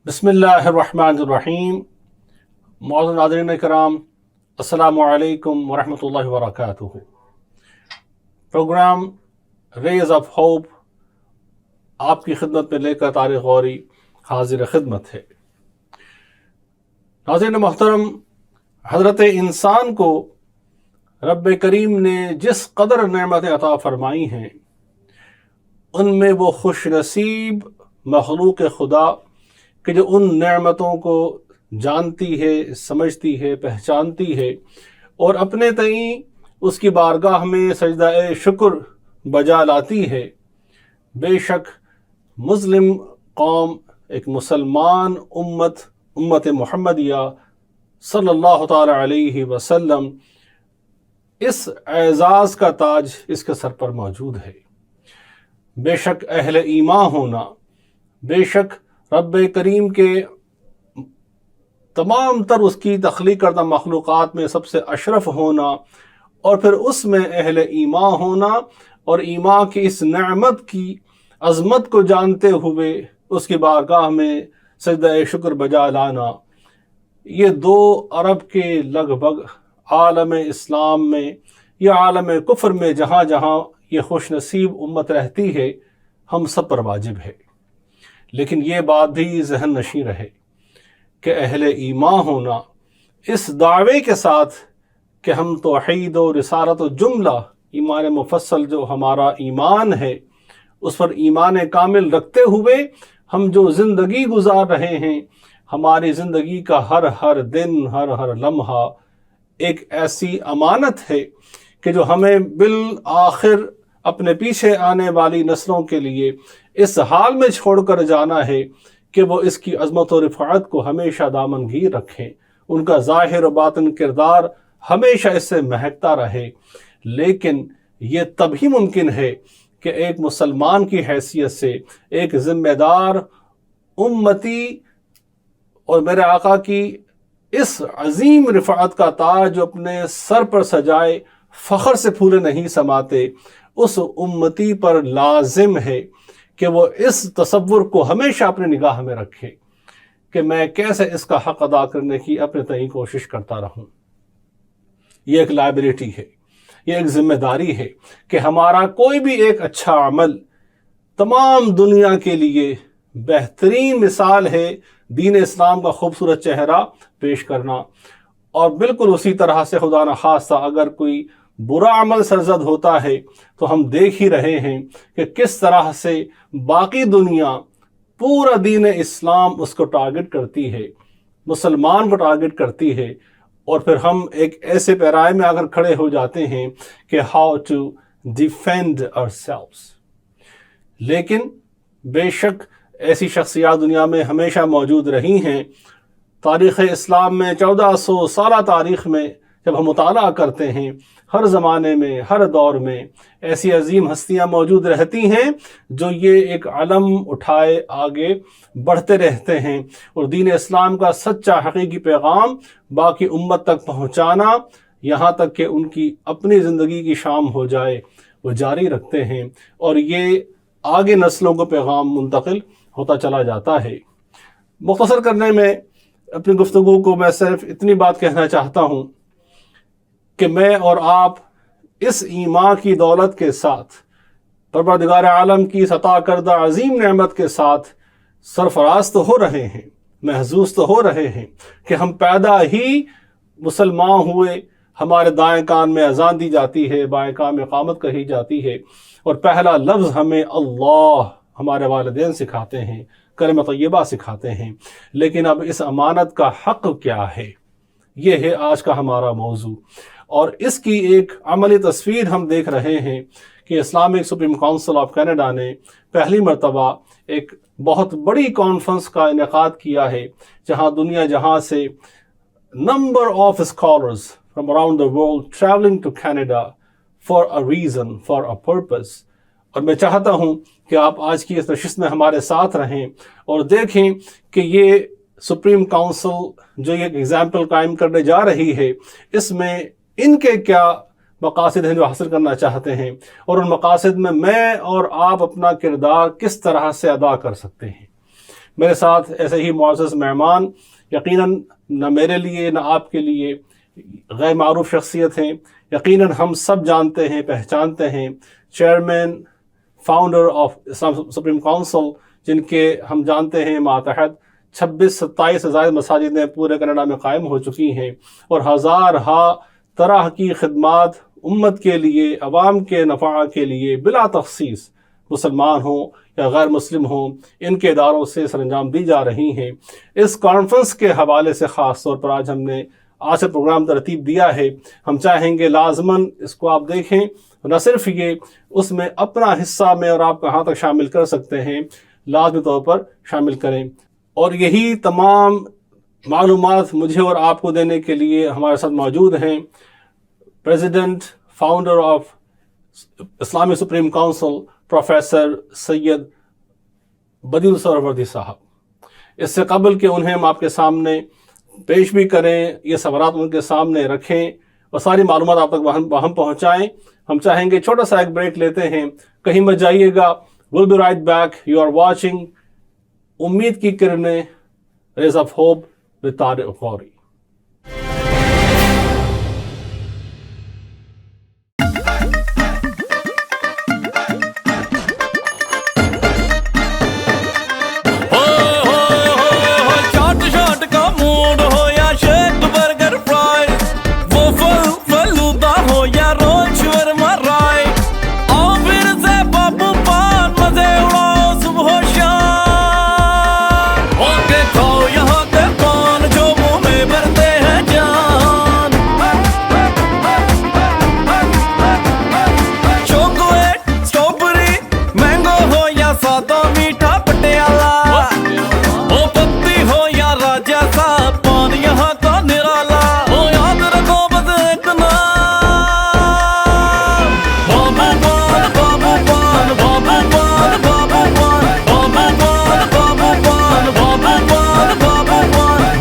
बिस्मिल्लाहिर्रहमानिर्रहीम। मौजूद नाज़रीन कराम, अस्सलामु अलैकुम वरहमतुल्लाहि वबरकातुहू। प्रोग्राम रेज ऑफ होप आपकी खिदमत में लेकर तारिक गौरी हाजिर खिदमत है। नाज़रीन मोहतरम, हज़रत इंसान को रब करीम ने जिस कदर नेमतें अता फरमाई हैं, उनमें वो खुश नसीब मखलूक खुदा कि जो उन नेमतों को जानती है, समझती है, पहचानती है और अपने तई उसकी बारगाह में सजदा शुक्र बजा लाती है। बेशक मुस्लिम कौम, एक मुसलमान उम्मत मुहम्मदिया सल्लल्लाहु ताला अलैहि वसल्लम, इस एजाज़ का ताज इसके सर पर मौजूद है। बेशक अहले ईमान होना, बेशक रब करीम के तमाम तर उसकी तख्लीक करदा मखलूक़ात में सबसे अशरफ होना और फिर उसमें अहले ईमान होना और ईमान की इस नेमत की अज़मत को जानते हुए उसकी बारगाह में सजदा शुक्र बजा लाना, ये 2 अरब के लगभग आलम इस्लाम में या आलम कुफ्र में जहाँ जहाँ ये खुश नसीब उम्मत रहती है, हम सब पर वाजिब है। लेकिन ये बात भी जहन नशीं रहे कि अहले ईमान होना इस दावे के साथ कि हम तौहीद और रिसालत और जुमला ईमान मुफस्सल जो हमारा ईमान है, उस पर ईमान कामिल रखते हुए हम जो ज़िंदगी गुजार रहे हैं, हमारी ज़िंदगी का हर हर दिन, हर हर लम्हा एक ऐसी अमानत है कि जो हमें बिल आखिर अपने पीछे आने वाली नस्लों के लिए इस हाल में छोड़कर जाना है कि वो इसकी अज़मत और रिफ़ाअत को हमेशा दामनगीर रखें, उनका ज़ाहिर और बातिन किरदार हमेशा इससे महकता रहे। लेकिन ये तभी मुमकिन है कि एक मुसलमान की हैसियत से, एक ज़िम्मेदार उम्मती और मेरे आका की इस अजीम रिफ़ाअत का ताज जो अपने सर पर सजाए फ़ख्र से फूले नहीं समाते, उस उम्मती पर लाजिम है कि वो इस तसव्वुर को हमेशा अपनी निगाह में रखे कि मैं कैसे इसका हक़ अदा करने की अपने तय कोशिश करता रहूं। ये एक लायबिलिटी है, ये एक ज़िम्मेदारी है कि हमारा कोई भी एक अच्छा अमल तमाम दुनिया के लिए बेहतरीन मिसाल है दीन इस्लाम का खूबसूरत चेहरा पेश करना। और बिल्कुल उसी तरह से खुदा न खास्ता अगर कोई बुरा अमल सरजद होता है तो हम देख ही रहे हैं कि किस तरह से बाकी दुनिया, पूरा दीन इस्लाम उसको टारगेट करती है, मुसलमान को टारगेट करती है। और फिर हम एक ऐसे पैराए में आकर खड़े हो जाते हैं कि हाउ टू डिफेंड आवरसेल्व्स। लेकिन बेशक ऐसी शख्सियत दुनिया में हमेशा मौजूद रही हैं। तारीख़ इस्लाम में 1400 साल तारीख़ में जब हम मुताला करते हैं, हर ज़माने में, हर दौर में ऐसी अजीम हस्तियाँ मौजूद रहती हैं जो ये एक अलम उठाए आगे बढ़ते रहते हैं और दीन इस्लाम का सच्चा हकीकी पैगाम बाकी उम्मत तक पहुँचाना, यहाँ तक कि उनकी अपनी ज़िंदगी की शाम हो जाए, वो जारी रखते हैं और ये आगे नस्लों को पैगाम मुंतकिल होता चला जाता है। मुख्तसर करने में अपनी गुफ्तगू को मैं सिर्फ इतनी बात कहना चाहता हूँ कि मैं और आप इस ईमान की दौलत के साथ, परवरदिगार आलम की अता करदा अजीम नेमत के साथ सरफराज तो हो रहे हैं, महजूज तो हो रहे हैं कि हम पैदा ही मुसलमान हुए, हमारे दाएं कान में अजान दी जाती है, बाएं कान में इकामत कही जाती है और पहला लफ्ज़ हमें अल्लाह हमारे वालिदैन सिखाते हैं, कलमा तय्यबा सिखाते हैं। लेकिन अब इस अमानत का हक़ क्या है, ये है आज का हमारा मौजू। और इसकी एक अमली तस्वीर हम देख रहे हैं कि Islamic supreme council of Canada ने पहली मरतबा एक बहुत बड़ी कॉन्फ्रेंस का इनेकाद किया है, जहाँ दुनिया जहाँ से number of scholars from around the world travelling to Canada for a reason, for a purpose. और मैं चाहता हूँ कि आप आज की इस नशिस्त में हमारे साथ रहें और देखें कि ये सुप्रीम काउंसिल जो ये एग्जाम्पल कायम करने जा रही है, इसमें इनके क्या मकासद हैं जो हासिल करना चाहते हैं और उन मकासद में मैं और आप अपना किरदार किस तरह से अदा कर सकते हैं। میرے ساتھ ایسے ہی معزز مہمان یقیناً نہ میرے لیے نہ آپ کے لیے غیر معروف شخصیت ہیں، یقیناً ہم سب جانتے ہیں پہچانتے ہیں، chairman founder of Islam supreme council, جن کے ہم جانتے ہیں ماتحت 26-27 سے زائد مساجدیں پورے کینیڈا میں قائم ہو چکی ہیں، اور ہزارہا طرح کی خدمات امت کے لیے، عوام کے نفع کے لیے بلا تخصیص مسلمان ہوں یا غیر مسلم ہوں ان کے اداروں سے سر انجام دی جا رہی ہیں۔ اس کانفرنس کے حوالے سے خاص طور پر آج ہم نے سے پروگرام ترتیب دیا ہے۔ ہم چاہیں گے لازماً اس کو آپ دیکھیں، نہ صرف یہ اس میں اپنا حصہ میں اور آپ کہاں تک شامل کر سکتے ہیں لازمی طور پر شامل کریں، اور یہی تمام معلومات مجھے اور آپ کو دینے کے لیے ہمارے ساتھ موجود ہیں پریزیڈنٹ فاؤنڈر آف اسلامی سپریم کونسل پروفیسر سید بدیع السہروردی صاحب۔ اس سے قبل کہ انہیں ہم آپ کے سامنے پیش بھی کریں، یہ سوالات ان کے سامنے رکھیں اور ساری معلومات آپ تک ہم پہنچائیں، ہم چاہیں گے چھوٹا سا ایک بریک لیتے ہیں، کہیں مت جائیے گا۔ we'll be right back. You are watching امید کی کرنیں raise of hope with Tariq Ghori.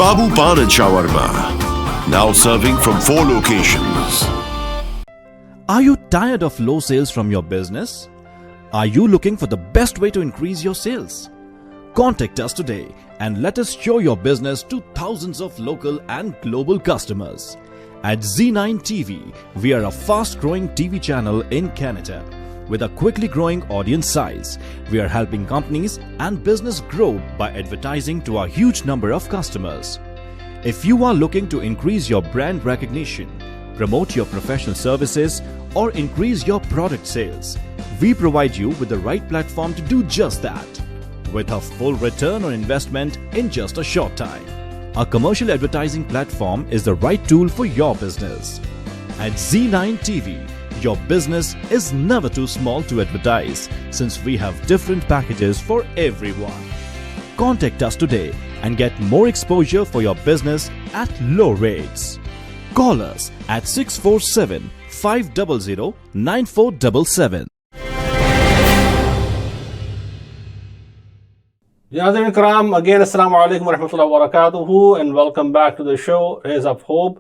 Babu Pan and Shawarma, now serving from 4 locations. Are you tired of low sales from your business? Are you looking for the best way to increase your sales? Contact us today and let us show your business to thousands of local and global customers. At Z9 TV, we are a fast-growing TV channel in Canada. With a quickly growing audience size, we are helping companies and business grow by advertising to a huge number of customers. If you are looking to increase your brand recognition, promote your professional services, or increase your product sales, we provide you with the right platform to do just that, with a full return on investment in just a short time. A commercial advertising platform is the right tool for your business. At Z9 TV, your business is never too small to advertise, since we have different packages for everyone. Contact us today and get more exposure for your business at low rates. Call us at 647-500-9477. ناظرین کرام، again السلام علیکم ورحمۃ اللہ وبرکاتہ and welcome back to the show rays of hope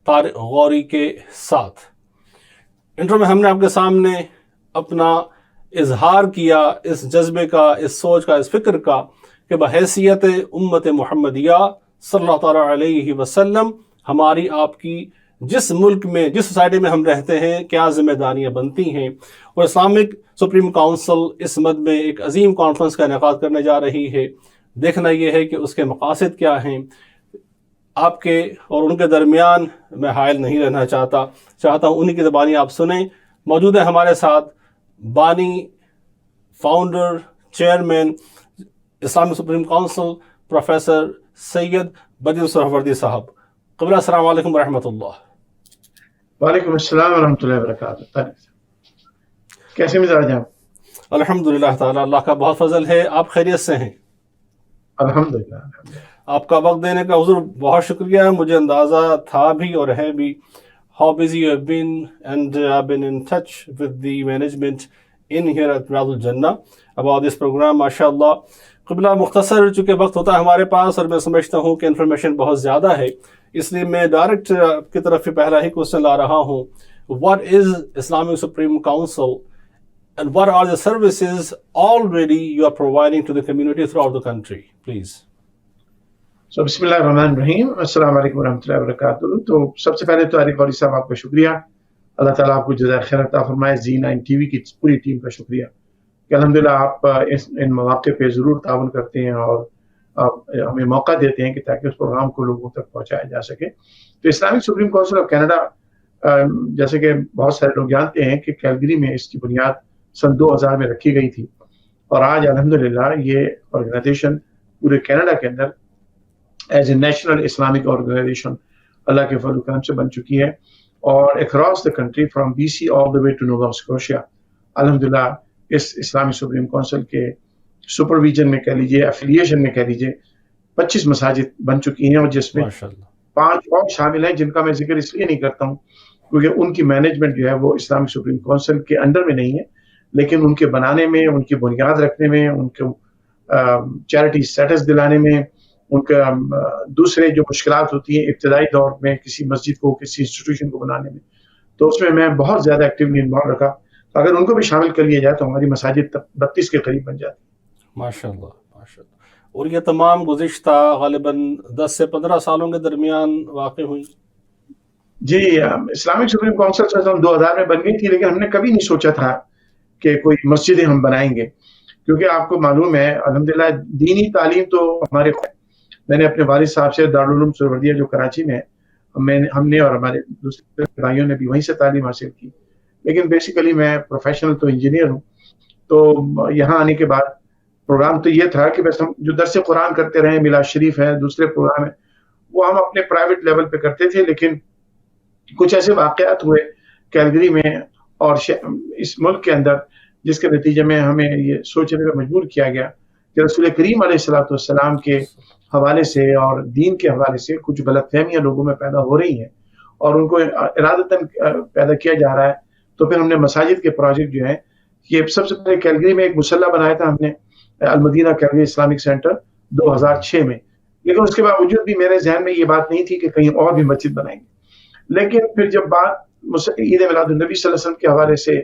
Tariq Ghori کے ساتھ۔ Intro میں ہم نے آپ کے سامنے اپنا اظہار کیا اس جذبے کا، اس سوچ کا، اس فکر کا کہ بحیثیت امت محمدیہ صلی اللہ تعالیٰ علیہ وسلم ہماری آپ کی جس ملک میں، جس سوسائٹی میں ہم رہتے ہیں کیا ذمہ داریاں بنتی ہیں، اور اسلامک سپریم کونسل اس مد میں ایک عظیم کانفرنس کا انعقاد کرنے جا رہی ہے۔ دیکھنا یہ ہے کہ اس کے مقاصد کیا ہیں۔ آپ کے اور ان کے درمیان میں حائل نہیں رہنا چاہتا ہوں انہی کی زبانی آپ سنیں۔ موجود ہے ہمارے ساتھ بانی، فاؤنڈر، چیئرمین اسلامی سپریم کونسل پروفیسر سید بدیع السہروردی صاحب۔ قبلہ السلام علیکم ورحمۃ اللہ۔ وعلیکم السلام ورحمۃ اللہ وبرکاتہ۔ کیسے مزاج ہیں؟ الحمدللہ تعالیٰ، اللہ کا بہت فضل ہے۔ آپ خیریت سے ہیں؟ الحمدللہ۔ آپ کا وقت دینے کا حضور بہت شکریہ۔ مجھے اندازہ تھا بھی اور ہے بھی how busy you have been, and I've been in touch with the management in here at Riyadh al-Jannah about this program. MashaAllah. قبلہ مختصر چونکہ وقت ہوتا ہے ہمارے پاس اور میں سمجھتا ہوں کہ انفارمیشن بہت زیادہ ہے، اس لیے میں ڈائریکٹ آپ کی طرف پہلا ہی کوشچن لا رہا ہوں۔ What is Islamic Supreme Council and what are the services already you are providing to the community throughout the country, please? So बिस्मिल्लाहिर्रहमानिर्रहीम, अस्सलाम वालेकुम रहमतुल्लाहि व बरकातुहू। तो सबसे पहले तो आरिफ गौरी साहब आपका शुक्रिया, अल्लाह ताला आपको जज़ाए खैर अता फरमाए। Z9 टीवी की पूरी टीम का शुक्रिया कि अल्हम्दुलिल्लाह आप इन मौके पे ज़रूर ताउन करते हैं और आप हमें मौका देते हैं कि ताकि उस प्रोग्राम को लोगों तक पहुंचाया जा सके। तो Islamic supreme council of Canada, जैसे कि बहुत सारे लोग जानते हैं कि कैलगरी में इसकी बुनियाद सन 2000 में रखी गई थी और आज अल्हम्दुलिल्लाह ये ऑर्गेनाइजेशन पूरे कनाडा के अंदर as a national Islamic organization अल्लाह के फजल करम से बन चुकी है और across the country from BC all the way to Nova Scotia अल्हम्दुलिल्लाह इस इस्लामिक सुप्रीम काउंसिल के सुपरविजन में कह लीजिए, एफिलिएशन में कह लीजिए, 25 मसाजिद बन चुकी हैं और जिसमें 5 और शामिल हैं जिनका मैं जिक्र इसलिए नहीं करता हूँ क्योंकि उनकी मैनेजमेंट जो है वो इस्लामिक सुप्रीम काउंसिल के अंडर में नहीं है, लेकिन उनके बनाने में, उनकी बुनियाद रखने में, उनको चैरिटी स्टेटस दिलाने में, उनका दूसरे जो मुश्किलात होती हैं इब्तदाई दौर में किसी मस्जिद को, किसी इंस्टीट्यूशन को बनाने में, तो उसमें मैं बहुत ज़्यादा एक्टिवली इन्वॉल्व रखा। अगर उनको भी शामिल कर लिया जाए तो हमारी मसाजिद 32 के करीब बन जाती है। माशाअल्लाह, माशाअल्लाह। और ये तमाम गुज़िश्ता ग़ालिबन 10 से 15 सालों के दरमियान वाक़ई हुई? जी, इस्लामिक सुप्रीम काउंसिल 2000 में बन गई थी, लेकिन हमने कभी नहीं सोचा था कि कोई मस्जिदें हम बनाएंगे, क्योंकि आपको मालूम है अल्हम्दुलिल्लाह दीनी तालीम तो हमारे, मैंने अपने वालिद साहब से दारुल उलूम सुहरवर्दिया जो कराची में है, हमने और हमारे दूसरे भाइयों ने भी वहीं से तालीम हासिल की, लेकिन बेसिकली मैं प्रोफेशनल तो इंजीनियर हूँ। तो यहाँ आने के बाद प्रोग्राम तो ये था कि बस हम जो दर्स कुरान करते रहे, मिलाद शरीफ है, दूसरे प्रोग्राम है, वो हम अपने प्राइवेट लेवल पे करते थे, लेकिन कुछ ऐसे वाक़यात हुए कैलगरी में और इस मुल्क के अंदर जिसके नतीजे में हमें ये सोचने पर मजबूर किया गया कि रसूल करीम अलैहिस्सलातु वस्सलाम के हवाले से और दीन के हवाले से कुछ गलतफहमियां लोगों में पैदा हो रही हैं और उनको इरादतन पैदा किया जा रहा है। तो फिर हमने मसाजिद के प्रोजेक्ट जो है, ये सबसे पहले कैलगरी में एक मुसल्ला बनाया था हमने, अलमदीना कैलगरी इस्लामिक सेंटर 2006 में, लेकिन उसके बावजूद भी मेरे जहन में ये बात नहीं थी कि कहीं और भी मस्जिद बनाएंगे। लेकिन फिर जब बात ईद मिलादुन्नबी सल्लल्लाहु अलैहि वसल्लम के हवाले से,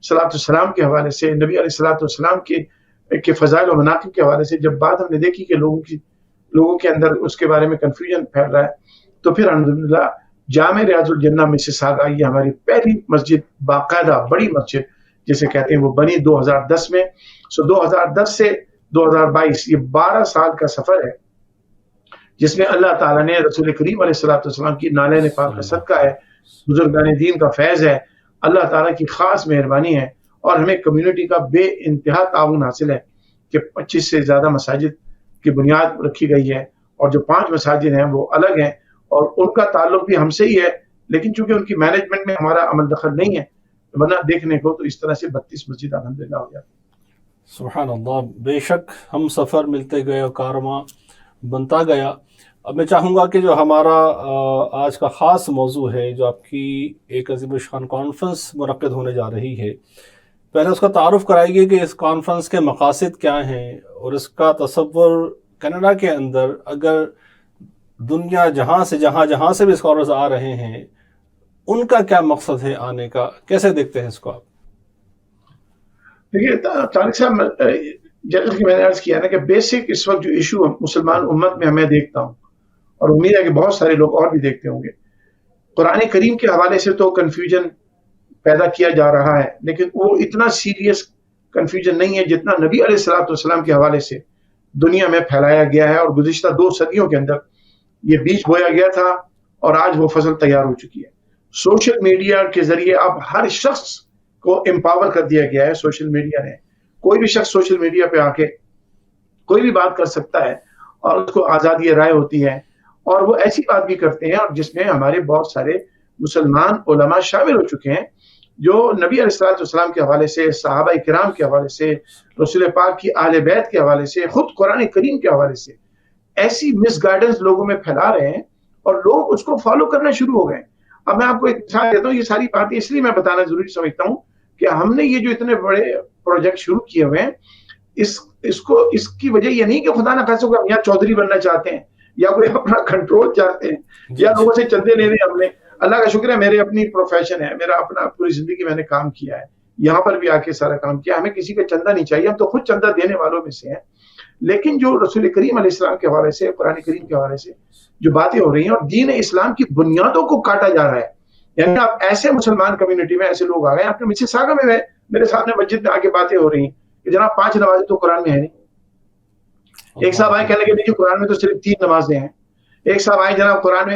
सलातो सलाम के हवाले से, नबी अलैहिस्सलातु वस्सलाम के फ़ज़ाइल और मनाक़िब के हवाले से जब बात हमने देखी कि लोगों के अंदर उसके बारे में कन्फ्यूजन फैल रहा है, तो फिर अल्हम्दुलिल्लाह जामे रियाजुल जन्ना में से सागा, ये हमारी पहली मस्जिद, बाकायदा बड़ी मस्जिद जिसे कहते हैं, वो बनी 2010 में। 2010 से 2022 ये 12 साल का सफर है जिसमें अल्लाह ताला ने रसूल करीम अलैहिस्सलातु वस्सलाम की नाले पाक का सदका है, बुजुर्गान दीन का फैज़ है, अल्लाह ताला की खास मेहरबानी है और हमें कम्युनिटी का बे इंतहा ताउन हासिल है कि 25 से ज़्यादा मसाजिद की बुनियाद रखी गई है और जो 5 मसाजिद हैं वो अलग हैं और उनका ताल्लुक भी हमसे ही है, लेकिन चूंकि उनकी मैनेजमेंट में हमारा अमल दखल नहीं है, वरना देखने को तो इस तरह से 32 मस्जिद अल्हम्दुलिल्लाह हो जाती। सुभान अल्लाह, बेशक हम सफ़र मिलते गए और कारवां बनता गया। अब मैं चाहूँगा कि जो हमारा आज का ख़ास मौजू है, जो आपकी एक अज़ीम-उश-शान कॉन्फ्रेंस मुनक़्क़िद होने जा रही है, पहले उसका तारुफ़ कराइए कि इस कॉन्फ्रेंस के मक़ासिद क्या हैं और इसका तसव्वुर कनाडा के अंदर अगर दुनिया जहाँ से भी स्कॉलर्स आ रहे हैं, उनका क्या मकसद है आने का, कैसे देखते हैं इसको आप? देखिए तारिक साहब, जैसे कि मैंने अर्ज़ किया ना कि बेसिक इस वक्त जो इशू मुसलमान उम्मत में हमें देखता हूँ और उम्मीद है कि बहुत सारे लोग और भी देखते होंगे, कुरान करीम के हवाले से तो कन्फ्यूजन पैदा किया जा रहा है, लेकिन वो इतना सीरियस कन्फ्यूजन नहीं है जितना नबी अलैहिस्सलातु वस्सलाम के हवाले से दुनिया में फैलाया गया है और गुज़िश्ता 2 सदियों के अंदर ये बीज बोया गया था और आज वो फसल तैयार हो चुकी है। सोशल मीडिया के जरिए अब हर शख्स को एम्पावर कर दिया गया है। सोशल मीडिया ने, कोई भी शख्स सोशल मीडिया पे आके कोई भी बात कर सकता है और उसको आज़ादी राय होती है और वो ऐसी बात भी करते हैं और जिसमें हमारे बहुत सारे मुसलमान उलमा शामिल हो चुके हैं जो नबी अलैहिस्सलातु वस्सलाम के हवाले से, सहाबा किराम के हवाले से, रसूल पाक की आले बैत के हवाले से, खुद कुरान करीम के हवाले से ऐसी मिसगाइडेंस लोगों में फैला रहे हैं और लोग उसको फॉलो करना शुरू हो गए। अब मैं आपको एक मिसाल देता हूँ, ये सारी बातें इसलिए मैं बताना जरूरी समझता हूँ कि हमने ये जो इतने बड़े प्रोजेक्ट शुरू किए हुए हैं, इसकी वजह ये नहीं कि खुदा ना खासा हम यहाँ चौधरी बनना चाहते हैं या कोई अपना कंट्रोल चाहते हैं या लोगों से चंदे लेने। हमने, अल्लाह का शुक्र है, मेरे अपनी प्रोफेशन है, मेरा अपना पूरी जिंदगी मैंने काम किया है, یہاں پر بھی آ کے سارا کام کیا. ہمیں کسی کا چندہ نہیں چاہیے, ہم تو خود چندہ دینے والوں میں سے ہیں. لیکن جو رسول کریم علیہ السلام کے حوالے سے, قرآن کریم کے حوالے سے جو باتیں ہو رہی ہیں اور دین اسلام کی بنیادوں کو کاٹا جا رہا ہے, یعنی آپ ایسے مسلمان کمیونٹی میں ایسے لوگ آ گئے. آپ نے مسیساگا میں میرے سامنے مسجد میں آ کے باتیں ہو رہی ہیں کہ جناب 5 نمازیں تو قرآن میں ہے نہیں. ایک صاحب آئے کہنے لگے قرآن میں تو صرف 3 نمازیں ہیں. ایک صاحب آئے جناب قرآن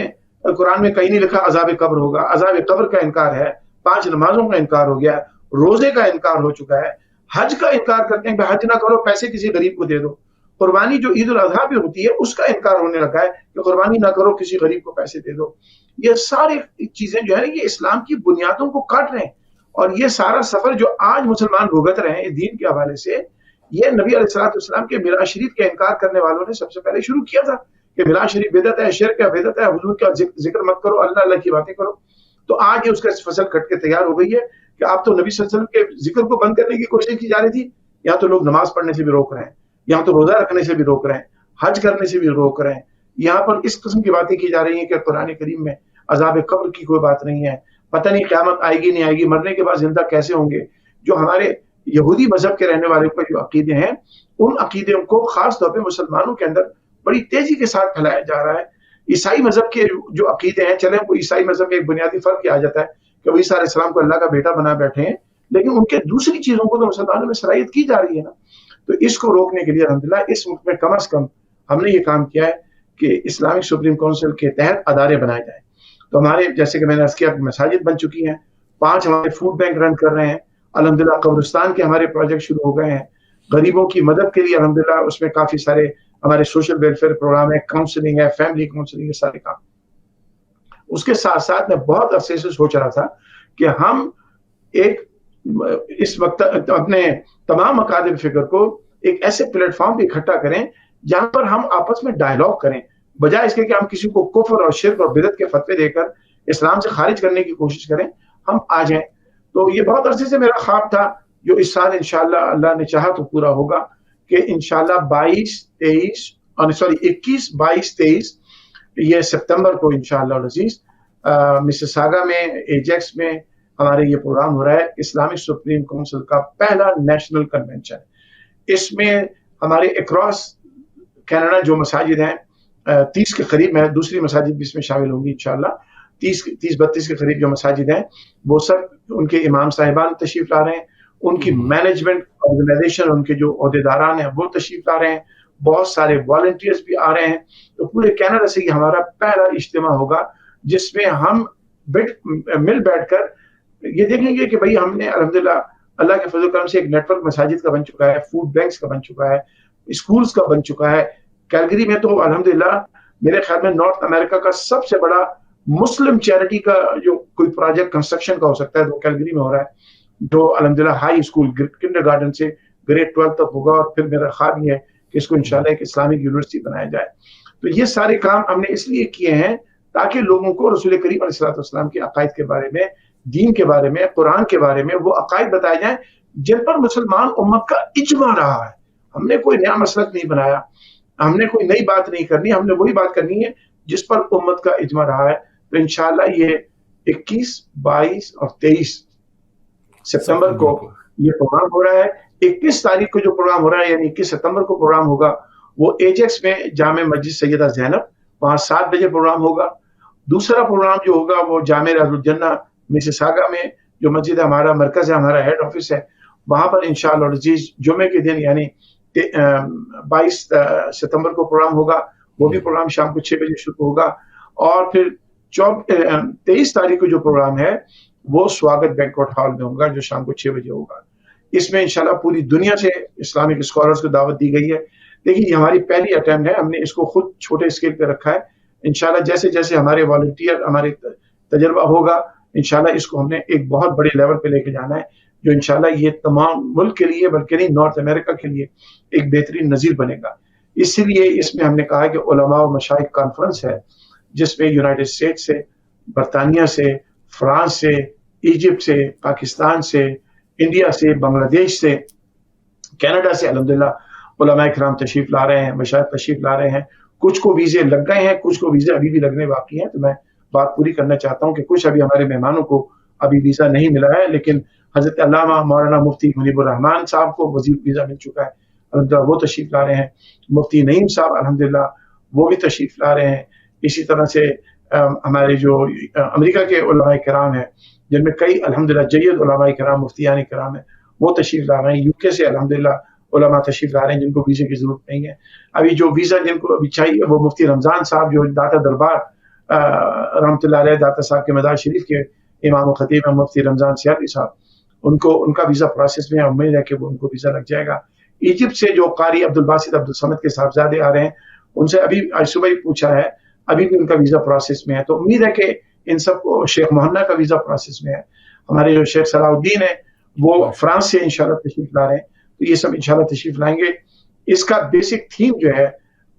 میں کہیں نہیں لکھا عذاب قبر ہوگا. عذاب قبر کا انکار ہے, 5 نمازوں کا انکار ہو گیا, روزے کا انکار ہو چکا ہے, حج کا انکار کرتے ہیں کہ حج نہ کرو, پیسے کسی غریب کو دے دو. قربانی جو عید الاضحیٰ پہ ہوتی ہے اس کا انکار ہونے لگا ہے کہ قربانی نہ کرو, کسی غریب کو پیسے دے دو. یہ ساری چیزیں جو ہے نا یہ اسلام کی بنیادوں کو کاٹ رہے ہیں. اور یہ سارا سفر جو آج مسلمان بھگت رہے ہیں دین کے حوالے سے, یہ نبی علیہ السلام کے میراث شریف کا انکار کرنے والوں نے سب سے پہلے شروع کیا تھا کہ میراث شریف بدعت ہے, شرک ہے, بدعت ہے, حضور کا ذکر مت کرو, اللہ اللہ کی باتیں کرو. تو آج اس کا فصل کٹ کے تیار ہو گئی ہے کہ آپ تو نبی صلی اللہ علیہ وسلم کے ذکر کو بند کرنے کی کوشش کی جا رہی تھی, یا تو لوگ نماز پڑھنے سے بھی روک رہے ہیں, یہاں تو روزہ رکھنے سے بھی روک رہے ہیں, حج کرنے سے بھی روک رہے ہیں. یہاں پر اس قسم کی باتیں کی جا رہی ہیں کہ قرآن کریم میں عذاب قبر کی کوئی بات نہیں ہے, پتہ نہیں قیامت آئے گی نہیں آئے گی, مرنے کے بعد زندہ کیسے ہوں گے. جو ہمارے یہودی مذہب کے رہنے والے کے جو عقیدے ہیں, ان عقیدوں کو خاص طور پہ مسلمانوں کے اندر بڑی تیزی کے ساتھ پھیلایا جا رہا ہے. عیسائی مذہب کے جو عقیدے ہیں, چلیں وہ عیسائی مذہب میں ایک بنیادی فرق یہ آ جاتا ہے کہ وہ عیسیٰ علیہ السلام کو اللہ کا بیٹا بنا بیٹھے ہیں, لیکن ان کے دوسری چیزوں کو تو مسلمانوں میں صلاحیت کی جا رہی ہے نا. تو اس کو روکنے کے لیے الحمدللہ اس ملک میں کم از کم ہم نے یہ کام کیا ہے کہ اسلامک سپریم کونسل کے تحت ادارے بنائے جائیں. تو ہمارے جیسے کہ میں نے عرض کیا مساجد بن چکی ہیں, 5 ہمارے فوڈ بینک رن کر رہے ہیں الحمدللہ. قبرستان کے ہمارے پروجیکٹ شروع ہو گئے ہیں, غریبوں کی مدد کے لیے الحمدللہ اس میں کافی سارے ہمارے سوشل ویلفیئر پروگرام ہے, کاؤنسلنگ ہے, فیملی کاؤنسلنگ ہے, سارے کام. اس کے ساتھ ساتھ میں بہت عرصے سے سوچ رہا تھا کہ ہم ایک اس وقت اپنے تمام اکادر فکر کو ایک ایسے پلیٹ فارم پہ اکٹھا کریں جہاں پر ہم آپس میں ڈائیلاگ کریں, بجائے اس کے کہ ہم کسی کو کفر اور شرک اور بدعت کے فتوے دے کر اسلام سے خارج کرنے کی کوشش کریں. ہم آ جائیں. تو یہ بہت عرصے سے میرا خواب تھا جو اس سال انشاءاللہ اللہ نے چاہا تو پورا ہوگا کہ انشاءاللہ 21 22 23 یہ سپتمبر کو انشاءاللہ العزیز مسیساگا میں ایجیکس میں ہمارے یہ پروگرام ہو رہا ہے, اسلامک سپریم کونسل کا پہلا نیشنل کنونشن. اس میں ہمارے اکراس کینیڈا جو مساجد ہیں 30 کے قریب ہے, دوسری مساجد بھی اس میں شامل ہوں گی انشاءاللہ. 30-32 کے قریب جو مساجد ہیں وہ سب ان کے امام صاحبان تشریف لا رہے ہیں, ان کی مینجمنٹ آرگنائزیشن ان کے جو عہدیداران ہیں وہ تشریف لا رہے ہیں, بہت سارے والنٹیئرز بھی آ رہے ہیں. تو پورے کینیڈا سے یہ ہمارا پہلا اجتماع ہوگا جس میں ہم مل بیٹھ کر یہ دیکھیں گے کہ بھئی ہم نے الحمدللہ اللہ کے فضل و کرم سے ایک نیٹ ورک مساجد کا بن چکا ہے, فوڈ بینکس کا بن چکا ہے, اسکولز کا بن چکا ہے. کیلگری میں تو الحمدللہ میرے خیال میں نارتھ امریکہ کا سب سے بڑا مسلم چیریٹی کا جو کوئی پروجیکٹ کنسٹرکشن کا ہو سکتا ہے وہ کیلگری میں ہو رہا ہے, جو الحمدللہ ہائی اسکول کنڈر گارڈن سے گریڈ 12 تک ہوگا. اور پھر میرا خواب یہ ہے کہ اس کو انشاءاللہ ایک اسلامک یونیورسٹی بنایا جائے. تو یہ سارے کام ہم نے اس لیے کیے ہیں تاکہ لوگوں کو رسول کریم علیہ السلام کے عقائد کے بارے میں, دین کے بارے میں, قرآن کے بارے میں وہ عقائد بتائے جائیں جن پر مسلمان امت کا اجماع رہا ہے. ہم نے کوئی نیا مسلک نہیں بنایا, ہم نے کوئی نئی بات نہیں کرنی, ہم نے وہی بات کرنی ہے جس پر امت کا اجماع رہا ہے. تو انشاءاللہ یہ 21 22 اور 23 سپتمبر کو یہ پروگرام ہو رہا ہے. 21 تاریخ کو جو پروگرام ہو رہا ہے یعنی 21 ستمبر کو پروگرام ہوگا وہ ایجیکس میں جامع مسجد سیدہ زینب, وہاں 7 بجے پروگرام ہوگا. دوسرا پروگرام جو ہوگا وہ جامع ریاض الجنہ مسیساگا میں جو مسجد ہمارا مرکز ہے, ہمارا ہیڈ آفس ہے, وہاں پر انشاءاللہ العزیز جمعے کے دن یعنی 22 ستمبر کو پروگرام ہوگا. وہ بھی پروگرام شام کو 6 بجے شروع ہوگا. اور پھر 23 تاریخ کو جو پروگرام ہے وہ سواگت بینکوٹ ہال میں ہوگا جو شام کو 6 بجے ہوگا. اس میں انشاءاللہ پوری دنیا سے اسلامک اسکالرز کو دعوت دی گئی ہے. لیکن یہ ہماری پہلی اٹیمپٹ ہے, ہم نے اس کو خود چھوٹے اسکیل پہ رکھا ہے. انشاءاللہ جیسے جیسے ہمارے والنٹیئر ہمارے تجربہ ہوگا انشاءاللہ اس کو ہم نے ایک بہت بڑے لیول پہ لے کے جانا ہے جو انشاءاللہ یہ تمام ملک کے لیے بلکہ نہیں نارتھ امریکہ کے لیے ایک بہترین نظیر بنے گا. اس لیے اس میں ہم نے کہا کہ علماء و مشائخ کانفرنس ہے جس میں یونائٹڈ اسٹیٹ سے, برطانیہ سے, فرانس سے, ایجپٹ سے, پاکستان سے, انڈیا سے, بنگلہ دیش سے, کینیڈا سے الحمدللہ علماء کرام تشریف لا رہے ہیں, مشائخ تشریف لا رہے ہیں. کچھ کو ویزے لگ گئے ہیں, کچھ کو ویزے ابھی بھی لگنے باقی ہیں. تو میں بات پوری کرنا چاہتا ہوں کہ کچھ ابھی ہمارے مہمانوں کو अभी वीज़ा नहीं मिला है, लेकिन हज़रत अल्लामा मौलाना मुफ्ती मुनीबुर रहमान साहब को वीज़ा मिल चुका है, अल्हम्दुलिल्लाह वो तशरीफ़ ला रहे हैं। मुफ्ती नईम साहब अल्हम्दुलिल्लाह वो भी तशरीफ़ ला रहे हैं। इसी तरह से हमारे जो अमेरिका के उलमाए किराम हैं, जिनमें कई अल्हम्दुलिल्लाह जय्यद उलमाए किराम, मुफ्तियान किराम हैं, वो तशरीफ़ ला रहे हैं। यूके से अल्हम्दुलिल्लाह उलमा तशरीफ़ ला रहे हैं जिनको वीज़े की ज़रूरत नहीं है। अभी जो वीज़ा जिनको अभी चाहिए वो मुफ्ती रमज़ान साहब जो दाता दरबार रहमतुल्लाह अलैह दाता साहब के मदार शरीफ के इमाम ख़तीब हैं, मुफ्ती रमज़ान सियाली साहब, उनका वीज़ा प्रोसेस में है, उम्मीद है कि वो उनको वीज़ा लग जाएगा। इजिप्ट से जो कारी अब्दुल बासित अब्दुल समद के साहबजादे आ रहे हैं, उनसे अभी आज सुबह ही पूछा है, अभी भी उनका वीज़ा प्रोसेस में है। तो उम्मीद है कि इन सबको, शेख मोहन्ना का वीज़ा प्रोसेस में है, हमारे जो शेख सलाउद्दीन है वो फ्रांस से इंशाल्लाह तशरीफ ला रहे हैं, तो ये सब इंशाल्लाह तशरीफ लाएंगे। इसका बेसिक थीम जो है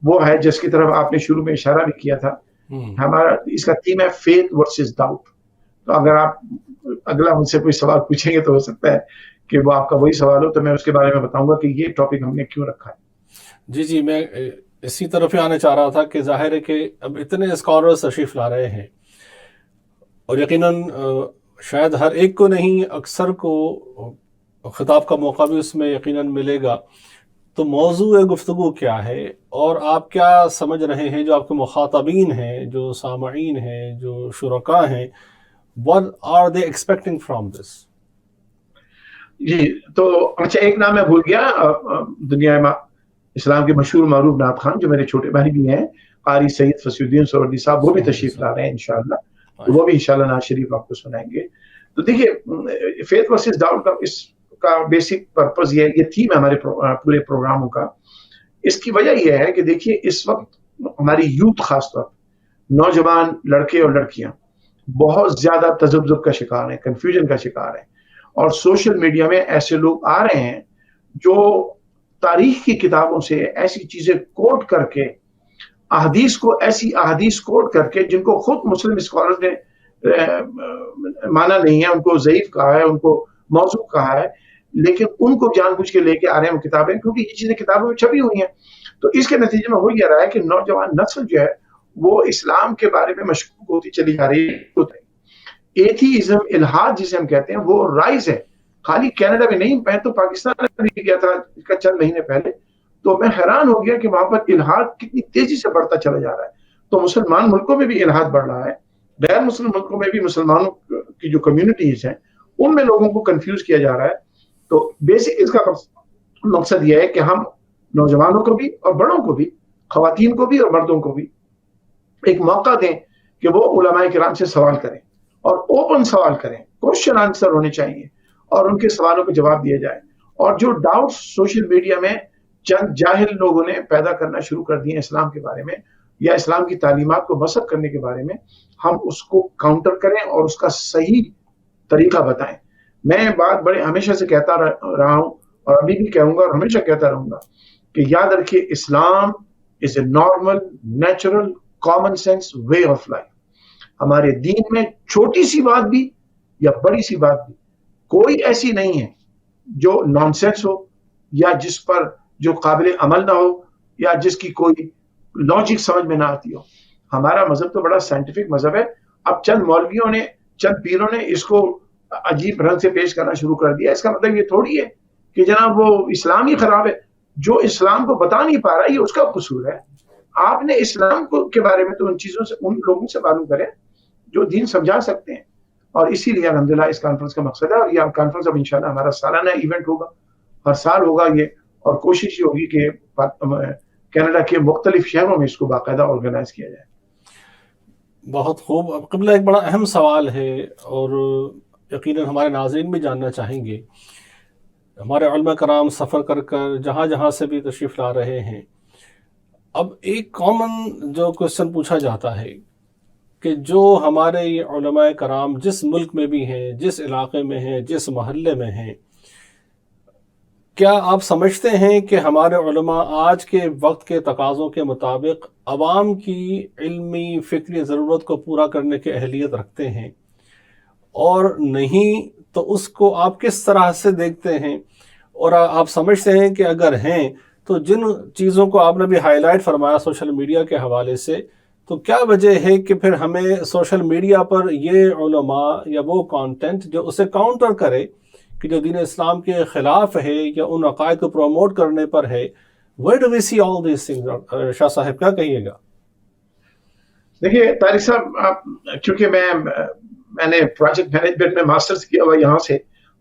वो है, जिसकी तरफ आपने शुरू में इशारा भी किया था, हमारा इसका थीम है फेथ वर्सेस डाउट। तो अगर आप अगला मुझसे कोई सवाल पूछेंगे तो हो सकता है कि वो आपका वही सवाल हो, तो मैं उसके बारे में बताऊंगा कि ये टॉपिक हमने क्यों रखा है। जी, मैं इसी तरफ ही आने चाह रहा था कि जाहिर है कि अब इतने स्कॉलर्स तशरीफ ला रहे हैं और यकीनन शायद हर एक को नहीं, अक्सर को खिताब का मौका भी उसमें यकीनन मिलेगा। तो मौजू गुफ्तगू क्या है और आप क्या समझ रहे हैं, जो आपके मुखातबीन हैं, जो सामईन हैं, जो शुरका हैं, what are they expecting from this? जी, तो अच्छा एक नाम मैं भूल गया, दुनिया में इस्लाम के मशहूर मारूफ नात खान जो मेरे छोटे भाई भी हैं, कारी सैयद फसीउद्दीन सोहरदी साहब, वो भी तशरीफ ला रहे हैं इंशाअल्लाह, तो वो भी इंशाअल्लाह नात शरीफ आपको सुनाएंगे। तो देखिए, फेथ वर्सेस डाउट का इसका बेसिक पर्पस ये है, ये थीम है हमारे पूरे प्रोग्रामों का। इसकी वजह यह है कि देखिए इस वक्त हमारी यूथ खासतौर नौजवान लड़के और लड़कियां बहुत ज्यादा तजब्जुब का शिकार है, कंफ्यूजन का शिकार है, और सोशल मीडिया में ऐसे लोग आ रहे हैं जो तारीख की किताबों से ऐसी चीजें कोट करके, अहदीस को ऐसी अहदीस कोट करके जिनको खुद मुस्लिम स्कॉलर्स ने माना नहीं है, उनको ज़ईफ कहा है, उनको मौजूद कहा है, लेकिन उनको जानबूझ के लेके आ रहे हैं वो किताबें, क्योंकि ये चीजें किताबों में छपी हुई हैं। तो इसके नतीजे में हो गया रहा है कि नौजवान नस्ल जो है वो इस्लाम के बारे में मशकूक होती चली जा रही है। एथीइज्म, इल्हाद जिसे हम कहते हैं, वो राइज है। खाली कनाडा में नहीं, मैं तो पाकिस्तान में भी गया था इसका चंद महीने पहले, तो मैं हैरान हो गया कि वहां पर इल्हाद कितनी तेजी से बढ़ता चला जा रहा है। तो मुसलमान मुल्कों में भी इल्हाद बढ़ रहा है, गैर मुस्लिम मुल्कों में भी मुसलमानों की जो कम्युनिटीज हैं उनमें लोगों को कंफ्यूज किया जा रहा है। तो बेसिक इसका मकसद यह है कि हम नौजवानों को भी और बड़ों को भी, खवातीन को भी और मर्दों को भी एक मौका दें कि वो उलमाए किराम से सवाल करें और ओपन सवाल करें, क्वेश्चन आंसर होने चाहिए और उनके सवालों को जवाब दिया जाए। और जो डाउट सोशल मीडिया में चंद जाहिल लोगों ने पैदा करना शुरू कर दिए इस्लाम के बारे में या इस्लाम की तालीमात को मसक करने के बारे में, हम उसको काउंटर करें और उसका सही तरीका बताएं। मैं बात बड़े हमेशा से कहता रहा हूं और अभी भी कहूंगा और हमेशा कहता रहूंगा कि याद रखिए, Islam is a normal, natural, common sense way of life. हमारे दीन में छोटी सी बात भी या बड़ी सी बात भी कोई ऐसी नहीं है जो नॉनसेंस हो या जिस पर जो काबिल अमल ना हो या जिसकी कोई लॉजिक समझ में ना आती हो। हमारा मजहब तो बड़ा साइंटिफिक मजहब है। अब चंद मौलवियों ने, चंद पीरों ने इसको अजीब रंग से पेश करना शुरू कर दिया। इसका मतलब ये थोड़ी है कि जनाब वो इस्लाम ही खराब है। जो इस्लाम को बता नहीं पा रहा ये उसका कसूर है। आपने इस्लाम को के बारे में तो उन चीजों से, उन लोगों से मालूम करें जो दीन समझा सकते हैं। और इसीलिए अल्हम्दुलिल्लाह इस कॉन्फ्रेंस का मकसद है। और ये कॉन्फ्रेंस अब इंशाल्लाह हमारा सालाना इवेंट होगा, हर साल होगा ये, और कोशिश ये होगी कि कनाडा के मुख्तलिफ शहरों में इसको बाकायदा ऑर्गेनाइज किया जाए। बहुत खूब। अब क़िबला एक बड़ा अहम सवाल है और यकीनन हमारे नाज़रीन भी जानना चाहेंगे। हमारे उलमा कराम सफ़र कर कर जहाँ जहाँ से भी तशरीफ़ ला रहे हैं, अब एक कॉमन जो क्वेश्चन पूछा जाता है कि जो हमारे ये उलमा कराम जिस मुल्क में भी हैं, जिस इलाक़े में हैं, जिस महल्ले में हैं, क्या आप समझते हैं कि हमारे उलमा आज के वक्त के तकाज़ों के मुताबिक अवाम की इल्मी फ़िक्री ज़रूरत को पूरा करने की अहलियत रखते हैं, और नहीं तो उसको आप किस तरह से देखते हैं? और आप समझते हैं कि अगर हैं तो जिन चीज़ों को आपने भी हाईलाइट फरमाया सोशल मीडिया के हवाले से, تو کیا وجہ ہے کہ پھر ہمیں سوشل میڈیا پر یہ علماء یا وہ کانٹینٹ جو اسے کاؤنٹر کرے کہ جو دین اسلام کے خلاف ہے یا ان عقائد کو پروموٹ کرنے پر ہے, where do we see all these things؟ شاہ صاحب کیا کہیے گا؟ دیکھیے طارق صاحب, آپ چونکہ میں نے پروجیکٹ مینجمنٹ میں ماسٹرز کیا ہوا یہاں سے,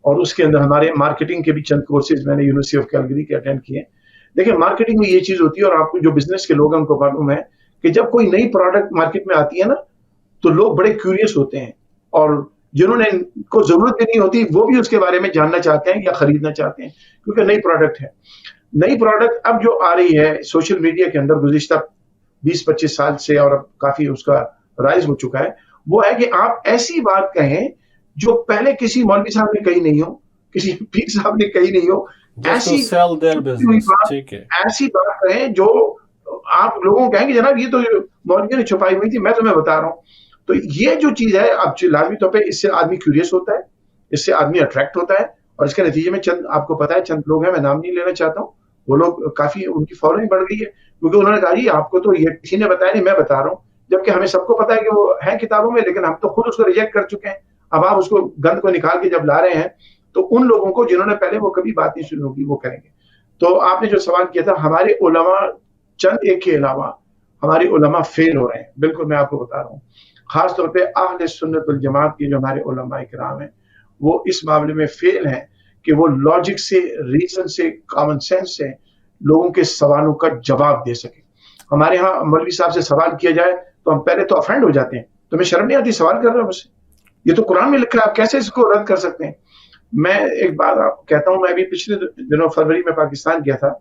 اور اس کے اندر ہمارے مارکیٹنگ کے بھی چند کورسز میں نے یونیورسٹی آف کیلگری کے اٹینڈ کیے. دیکھیں مارکیٹنگ میں یہ چیز ہوتی ہے, اور آپ کو جو بزنس کے لوگ ہیں ان کو معلوم ہے کہ جب کوئی نئی پروڈکٹ مارکیٹ میں آتی ہے نا, تو لوگ بڑے کیوریس ہوتے ہیں, اور جنہوں نے کو ضرورت بھی نہیں ہوتی وہ بھی اس کے بارے میں جاننا چاہتے ہیں یا خریدنا چاہتے ہیں, کیونکہ نئی پروڈکٹ ہے. نئی پروڈکٹ اب جو آ رہی ہے سوشل میڈیا کے اندر گزشتہ 20-25 سال سے, اور اب کافی اس کا رائز ہو چکا ہے, وہ ہے کہ آپ ایسی بات کہیں جو پہلے کسی مولوی صاحب نے کہی نہیں ہو, کسی پیر صاحب نے کہی نہیں ہو, ایسی بات کہیں جو آپ لوگوں کو کہیں گے جناب یہ تو مولویوں نے چھپائی ہوئی تھی, میں تمہیں بتا رہا ہوں. تو یہ جو چیز ہے اب لازمی طور پہ اس سے آدمی کیوریس ہوتا ہے, اس سے آدمی اٹریکٹ ہوتا ہے, اور اس کے نتیجے میں چند آپ کو پتا ہے چند لوگ ہیں, میں نام نہیں لینا چاہتا ہوں, وہ لوگ کافی ان کی فالوئنگ بڑھ گئی ہے, کیونکہ انہوں نے کہا جی آپ کو تو یہ کسی نے بتایا نہیں, میں بتا رہا ہوں, جبکہ ہمیں سب کو پتا ہے کہ وہ ہے کتابوں میں, لیکن ہم تو خود اس کو ریجیکٹ کر چکے ہیں. اب آپ اس کو گند کو نکال کے جب لا رہے ہیں تو ان لوگوں کو جنہوں نے پہلے وہ کبھی بات نہیں سنی ہوگی وہ کریں گے. تو آپ نے جو سوال کیا تھا, ہمارے علماء چند ایک کے علاوہ ہمارے علماء فیل ہو رہے ہیں, بالکل میں آپ کو بتا رہا ہوں. خاص طور پہ اہل سنت والجماعت کے جو ہمارے علماء کرام ہیں وہ اس معاملے میں فیل ہیں کہ وہ لاجک سے, ریزن سے, کامن سینس سے لوگوں کے سوالوں کا جواب دے سکیں. ہمارے ہاں مولوی صاحب سے سوال کیا جائے تو ہم پہلے تو افینڈ ہو جاتے ہیں, تمہیں شرم نہیں آتی سوال کر رہے ہو مجھ سے, یہ تو قرآن میں لکھا ہے, آپ کیسے اس کو رد کر سکتے ہیں. میں ایک بات آپ کہتا ہوں, میں بھی پچھلے دنوں فروری میں پاکستان گیا تھا,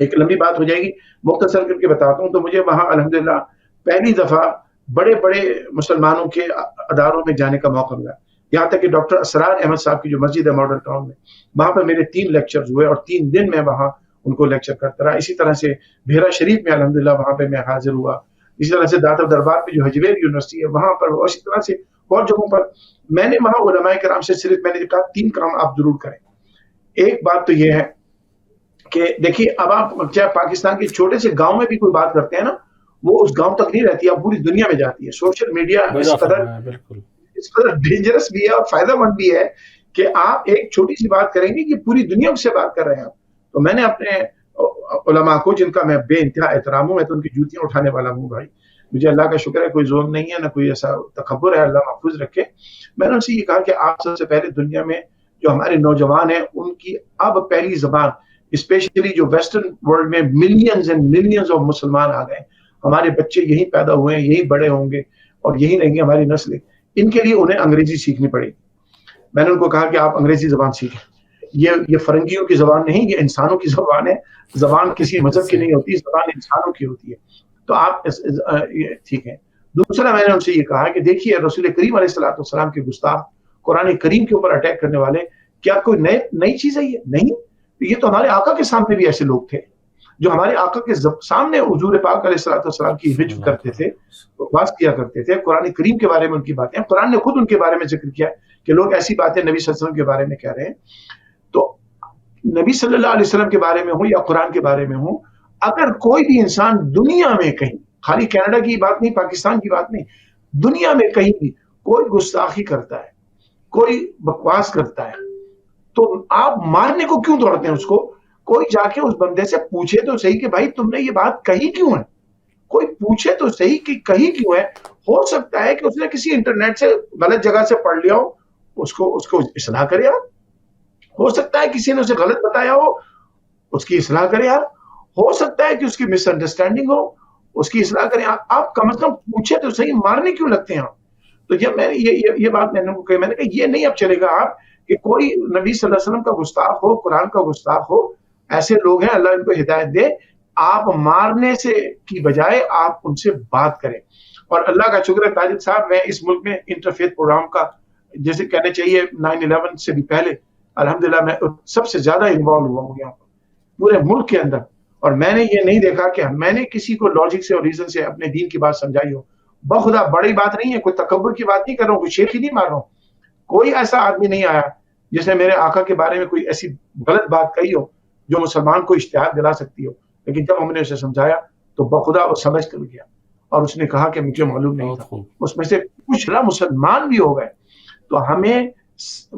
ایک لمبی بات ہو جائے گی, مختصر کر کے بتاتا ہوں. تو مجھے وہاں الحمدللہ پہلی دفعہ بڑے بڑے مسلمانوں کے اداروں میں جانے کا موقع ملا, یہاں تک کہ ڈاکٹر اسرار احمد صاحب کی جو مسجد ہے ماڈل ٹاؤن میں, وہاں پہ میرے 3 لیکچرز ہوئے, اور 3 دن میں وہاں ان کو لیکچر کرتا رہا. اسی طرح سے بھیرا شریف میں الحمدللہ وہاں پہ میں حاضر ہوا. اسی طرح سے داتر دربار پہ جو حجویر یونیورسٹی ہے وہاں پر, اور اسی طرح سے بہت جگہوں پر میں نے وہاں علماء کرام سے صرف میں نے کہا 3 کام آپ ضرور کریں. ایک بات تو یہ ہے کہ دیکھیے اب آپ چاہے پاکستان کے چھوٹے سے گاؤں میں بھی کوئی بات کرتے ہیں نا, وہ اس گاؤں تک نہیں رہتی, اب پوری دنیا میں جاتی ہے. سوشل میڈیا اس قدر ڈینجرس بھی ہے اور فائدہ مند بھی ہے کہ آپ ایک چھوٹی سی بات کریں گے کہ پوری دنیا سے بات کر رہے ہیں. تو میں نے اپنے علماء کو, جن کا میں بے انتہا احترام ہوں, میں تو ان کی جوتیاں اٹھانے والا ہوں بھائی, مجھے اللہ کا شکر ہے کوئی ظلم نہیں ہے, نہ کوئی ایسا تکبر ہے, اللہ محفوظ رکھے. میں نے ان سے یہ کہا کہ آپ سب سے پہلے دنیا میں جو ہمارے نوجوان ہیں ان کی اب پہلی زبان, اسپیشلی جو ویسٹرن ورلڈ میں ملینز اینڈ ملینز آف مسلمان آ گئے, ہمارے بچے یہی پیدا ہوئے ہیں, یہی بڑے ہوں گے اور یہی رہیں گے ہماری نسلیں, ان کے لیے انہیں انگریزی سیکھنی پڑے گی. میں نے ان کو کہا کہ آپ انگریزی زبان سیکھیں, یہ فرنگیوں کی زبان نہیں, یہ انسانوں کی زبان ہے. زبان کسی مذہب کی نہیں ہوتی, زبان انسانوں کی ہوتی ہے. تو آپ ٹھیک ہے. دوسرا میں نے ان سے یہ کہا کہ دیکھیے رسول کریم علیہ الصلوۃ والسلام کے گستاخ قرآن کریم کے اوپر اٹیک کرنے والے, کیا کوئی نئی چیز ہے یہ؟ نہیں, یہ تو ہمارے آقا کے سامنے بھی ایسے لوگ تھے جو ہمارے آقا کے سامنے حضور پاک علیہ الصلوۃ والسلام کی حجب کرتے تھے, بات کیا کرتے تھے. قرآن کریم کے بارے میں ان کی باتیں, قرآن نے خود ان کے بارے میں ذکر کیا کہ لوگ ایسی باتیں نبی صلی اللہ علیہ وسلم کے بارے میں کہہ رہے ہیں. تو نبی صلی اللہ علیہ وسلم کے بارے میں ہوں یا قرآن کے بارے میں ہوں, اگر کوئی بھی انسان دنیا میں کہیں, خالی کینیڈا کی بات نہیں, پاکستان کی بات نہیں, دنیا میں کہیں بھی کوئی گستاخی کرتا ہے, کوئی بکواس کرتا ہے, تو آپ مارنے کو کیوں دوڑتے ہیں اس کو؟ کوئی جا کے اس بندے سے پوچھے تو صحیح کہ بھائی تم نے یہ بات کہی کیوں ہے, کوئی پوچھے تو صحیح کہ کہی کیوں ہے. ہو سکتا ہے کہ اس نے کسی انٹرنیٹ سے غلط جگہ سے پڑھ لیا ہو, اس کو اصلاح کرے یار. ہو سکتا ہے کسی نے اسے غلط بتایا ہو, اس کی اصلاح کرے یار. ہو سکتا ہے کہ اس کی مس انڈرسٹینڈنگ ہو, اس کی اصلاح کریں. آپ کم از کم پوچھے تو صحیح, مارنے کیوں لگتے ہیں آپ؟ تو جب میں نے یہ بات میں نے کہی, میں نے کہا یہ نہیں اب چلے گا آپ کہ کوئی نبی صلی اللہ علیہ وسلم کا گستاخ ہو, قرآن کا گستاخ ہو, ایسے لوگ ہیں, اللہ ان کو ہدایت دے. آپ مارنے سے کی بجائے آپ ان سے بات کریں. اور اللہ کا شکر ہے تاجر صاحب, میں اس ملک میں انٹرفیتھ پروگرام کا جیسے کہنے چاہیے 9/11 سے بھی پہلے الحمدللہ میں سب سے زیادہ انوالو ہوا ہوں یہاں پر پورے ملک کے اندر. اور میں نے یہ نہیں دیکھا کہ میں نے کسی کو لاجک سے اور ریزن سے اپنے دین کی بات سمجھائی ہو. بخدا بڑی بات نہیں ہے, کوئی تکبر کی بات نہیں کر رہا ہوں, کوئی شیخ ہی نہیں مار رہا ہوں. کوئی ایسا آدمی نہیں آیا جس نے میرے آقا کے بارے میں کوئی ایسی غلط بات کہی ہو جو مسلمان کو اشتہار دلا سکتی ہو. لیکن جب ہم نے اسے سمجھایا تو بخدا وہ سمجھ کر گیا, اور اس نے کہا کہ مجھے معلوم نہیں بہت تھا. خوب. اس میں سے کچھ مسلمان بھی ہو گئے. تو ہمیں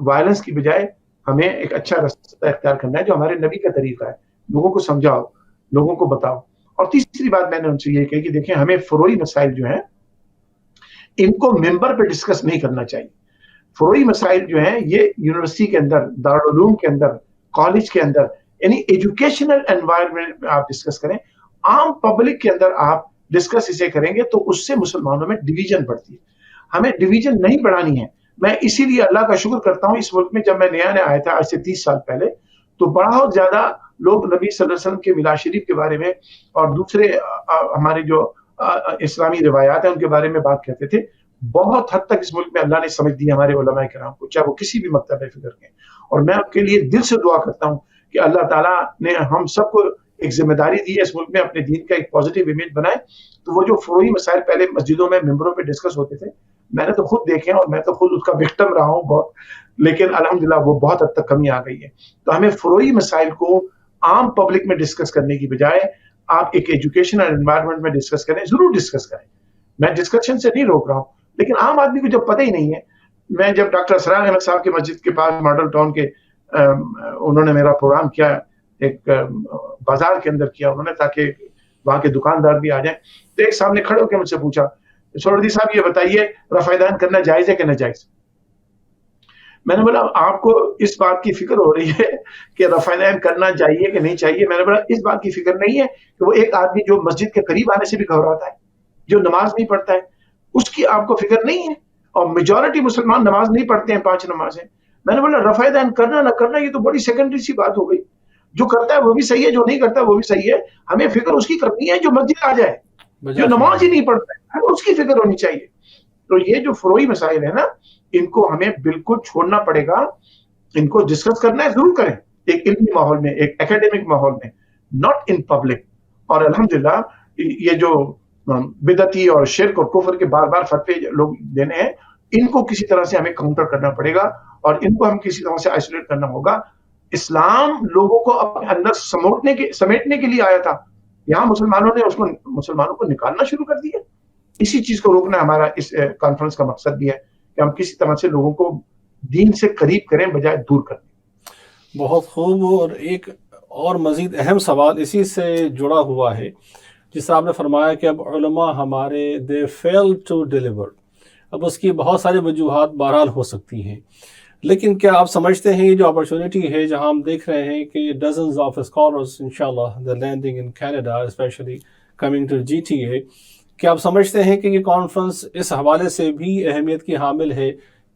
وائلنس کی بجائے ہمیں ایک اچھا راستہ اختیار کرنا ہے جو ہمارے نبی کا طریقہ ہے. لوگوں کو سمجھاؤ, لوگوں کو بتاؤ. اور تیسری بات میں نے ان سے یہ کہی کہ دیکھیں ہمیں فروعی مسائل جو ہیں ان کو ممبر پہ ڈسکس نہیں کرنا چاہیے. فروعی مسائل جو ہیں یہ یونیورسٹی کے اندر, دارالعلوم کے اندر, کالج کے اندر, یعنی ایجوکیشنل انوائرمنٹ میں آپ ڈسکس کریں. عام پبلک کے اندر آپ ڈسکس اسے کریں گے تو اس سے مسلمانوں میں ڈویژن بڑھتی ہے. ہمیں ڈویژن نہیں بڑھانی ہے. میں اسی لیے اللہ کا شکر کرتا ہوں اس ملک میں جب میں نیا آیا تھا آج سے 30 سال پہلے تو بہت زیادہ لوگ نبی صلی اللہ علیہ وسلم کے میلاد شریف کے بارے میں اور دوسرے ہمارے جو اسلامی روایات ہیں ان کے بارے میں بات کرتے تھے. بہت حد تک اس ملک میں اللہ نے سمجھ دی ہمارے علماء کرام کو, چاہے وہ کسی بھی مکتب فکر کے. اور میں ان کے لیے دل سے دعا کرتا ہوں کہ اللہ تعالیٰ نے ہم سب کو ایک ذمہ داری دی ہے اس ملک میں اپنے دین کا ایک پازیٹیو امیج بنائے. تو وہ جو فروعی مسائل پہلے مسجدوں میں ممبروں پہ ڈسکس ہوتے تھے میں نے تو خود دیکھے اور میں تو خود اس کا وکٹم رہا ہوں بہت, لیکن الحمدللہ وہ بہت حد تک کمی آ گئی ہے. تو ہمیں فروعی مسائل کو عام پبلک میں ڈسکس کرنے کی بجائے آپ ایک ایجوکیشنل انوائرمنٹ میں ڈسکس کریں. ضرور ڈسکس کریں, میں ڈسکشن سے نہیں روک رہا ہوں, لیکن عام آدمی کو جب پتہ ہی نہیں ہے. میں جب ڈاکٹر اسرار احمد صاحب کی مسجد کے پاس ماڈل ٹاؤن کے انہوں نے میرا پروگرام کیا ایک بازار کے اندر کیا انہوں نے تاکہ وہاں کے دکاندار بھی آ جائیں, تو ایک صاحب نے کھڑے ہو کے مجھ سے پوچھا سہروردی صاحب یہ بتائیے رفع دین کرنا جائز ہے کہ ناجائز. میں نے بولا آپ کو اس بات کی فکر ہو رہی ہے کہ رفع دین کرنا چاہیے کہ نہیں چاہیے. میں نے بولا اس بات کی فکر نہیں ہے کہ وہ ایک آدمی جو مسجد کے قریب آنے سے بھی گھبراتا ہے, جو نماز نہیں پڑھتا ہے, اس کی آپ کو فکر نہیں ہے. اور میجورٹی مسلمان نماز نہیں پڑھتے ہیں 5 نمازیں. میں نے بولا رفع دین کرنا نہ کرنا یہ تو بڑی سیکنڈری سی بات ہو گئی. جو کرتا ہے وہ بھی صحیح ہے, جو نہیں کرتا وہ بھی صحیح ہے. ہمیں فکر اس کی کرنی ہے جو مسجد آ جائے, جو نماز ہی نہیں پڑھتا ہے اس کی فکر ہونی چاہیے. تو یہ جو فروعی مسائل ہیں نا ان کو ہمیں بالکل چھوڑنا پڑے گا. ان کو ڈسکس کرنا ہے ضرور کریں ایک علمی ماحول میں, ایک اکیڈمک ماحول میں, ناٹ ان پبلک. اور الحمدللہ یہ جو بدعتی اور شرک اور کفر کے بار بار فتوے لوگ دینے ہیں ان کو کسی طرح سے ہمیں کاؤنٹر کرنا پڑے گا اور ان کو ہم کسی طرح سے آئسولیٹ کرنا ہوگا. اسلام لوگوں کو اپنے اندر سمیٹنے کے لیے آیا تھا. یہاں مسلمانوں نے اس کو مسلمانوں کو نکالنا شروع کر دیا. اسی چیز کو روکنا ہمارا اس کانفرنس کا مقصد بھی ہے کہ ہم کسی طرح سے لوگوں کو دین سے قریب کریں بجائے دور کریں. بہت خوب. اور ایک اور مزید اہم سوال اسی سے جڑا ہوا ہے جس طرح آپ نے فرمایا کہ اب علماء ہمارے دے فیل ٹو ڈیلیور. اب اس کی بہت ساری وجوہات بہرحال ہو سکتی ہیں, لیکن کیا آپ سمجھتے ہیں یہ جو اپرچونٹی ہے جہاں ہم دیکھ رہے ہیں کہ ڈزنز آف اسکالرز انشاءاللہ they landing in Canada especially coming to GTA, کیا آپ سمجھتے ہیں کہ یہ کانفرنس اس حوالے سے بھی اہمیت کی حامل ہے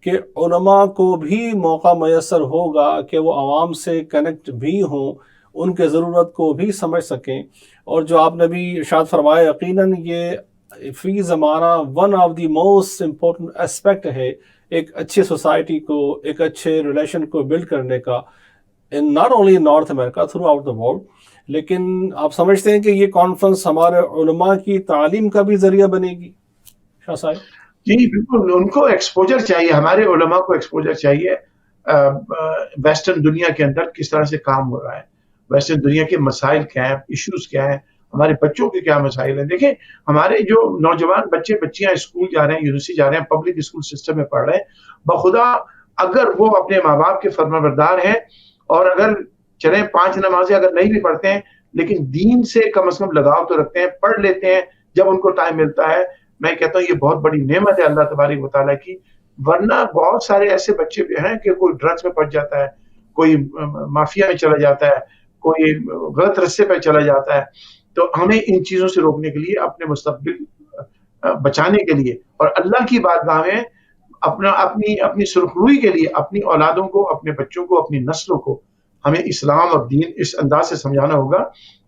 کہ علماء کو بھی موقع میسر ہوگا کہ وہ عوام سے کنیکٹ بھی ہوں, ان کے ضرورت کو بھی سمجھ سکیں. اور جو آپ نے بھی ارشاد فرمایا یقیناً یہ فی زمانہ one of the most important aspect ہے ایک اچھی سوسائٹی کو, ایک اچھے ریلیشن کو بلڈ کرنے کا, not only in north America through out the world. لیکن آپ سمجھتے ہیں کہ یہ کانفرنس ہمارے علماء کی تعلیم کا بھی ذریعہ بنے گی شاہ صاحب؟ جی بالکل, ان کو ایکسپوجر چاہیے, ہمارے علماء کو ایکسپوجر چاہیے ویسٹرن دنیا کے اندر کس طرح سے کام ہو رہا ہے, ویسٹرن دنیا کے مسائل کیا ہیں, ایشوز کیا ہیں, ہمارے بچوں کے کیا مسائل ہیں. دیکھیں ہمارے جو نوجوان بچے بچیاں اسکول جا رہے ہیں, یونیورسٹی جا رہے ہیں, پبلک اسکول سسٹم میں پڑھ رہے ہیں, بخدا اگر وہ اپنے ماں باپ کے فرمانبردار ہیں اور اگر چلیں 5 نمازیں اگر نہیں بھی پڑھتے ہیں لیکن دین سے کم از کم لگاؤ تو رکھتے ہیں, پڑھ لیتے ہیں جب ان کو ٹائم ملتا ہے, میں کہتا ہوں یہ بہت بڑی نعمت ہے اللہ تبارک و تعالیٰ کی. ورنہ بہت سارے ایسے بچے بھی ہیں کہ کوئی ڈرگس میں پڑ جاتا ہے, کوئی مافیا میں چلا جاتا ہے, کوئی غلط رستے پہ چلا جاتا ہے. تو ہمیں ان چیزوں سے روکنے کے لیے, اپنے مستقبل بچانے کے لیے اور اللہ کی بارگاہ میں اپنی سرخروئی کے لیے اپنی اولادوں کو, اپنے بچوں کو, اپنی نسلوں کو ہمیں اسلام اور دین اس انداز سے سمجھانا ہوگا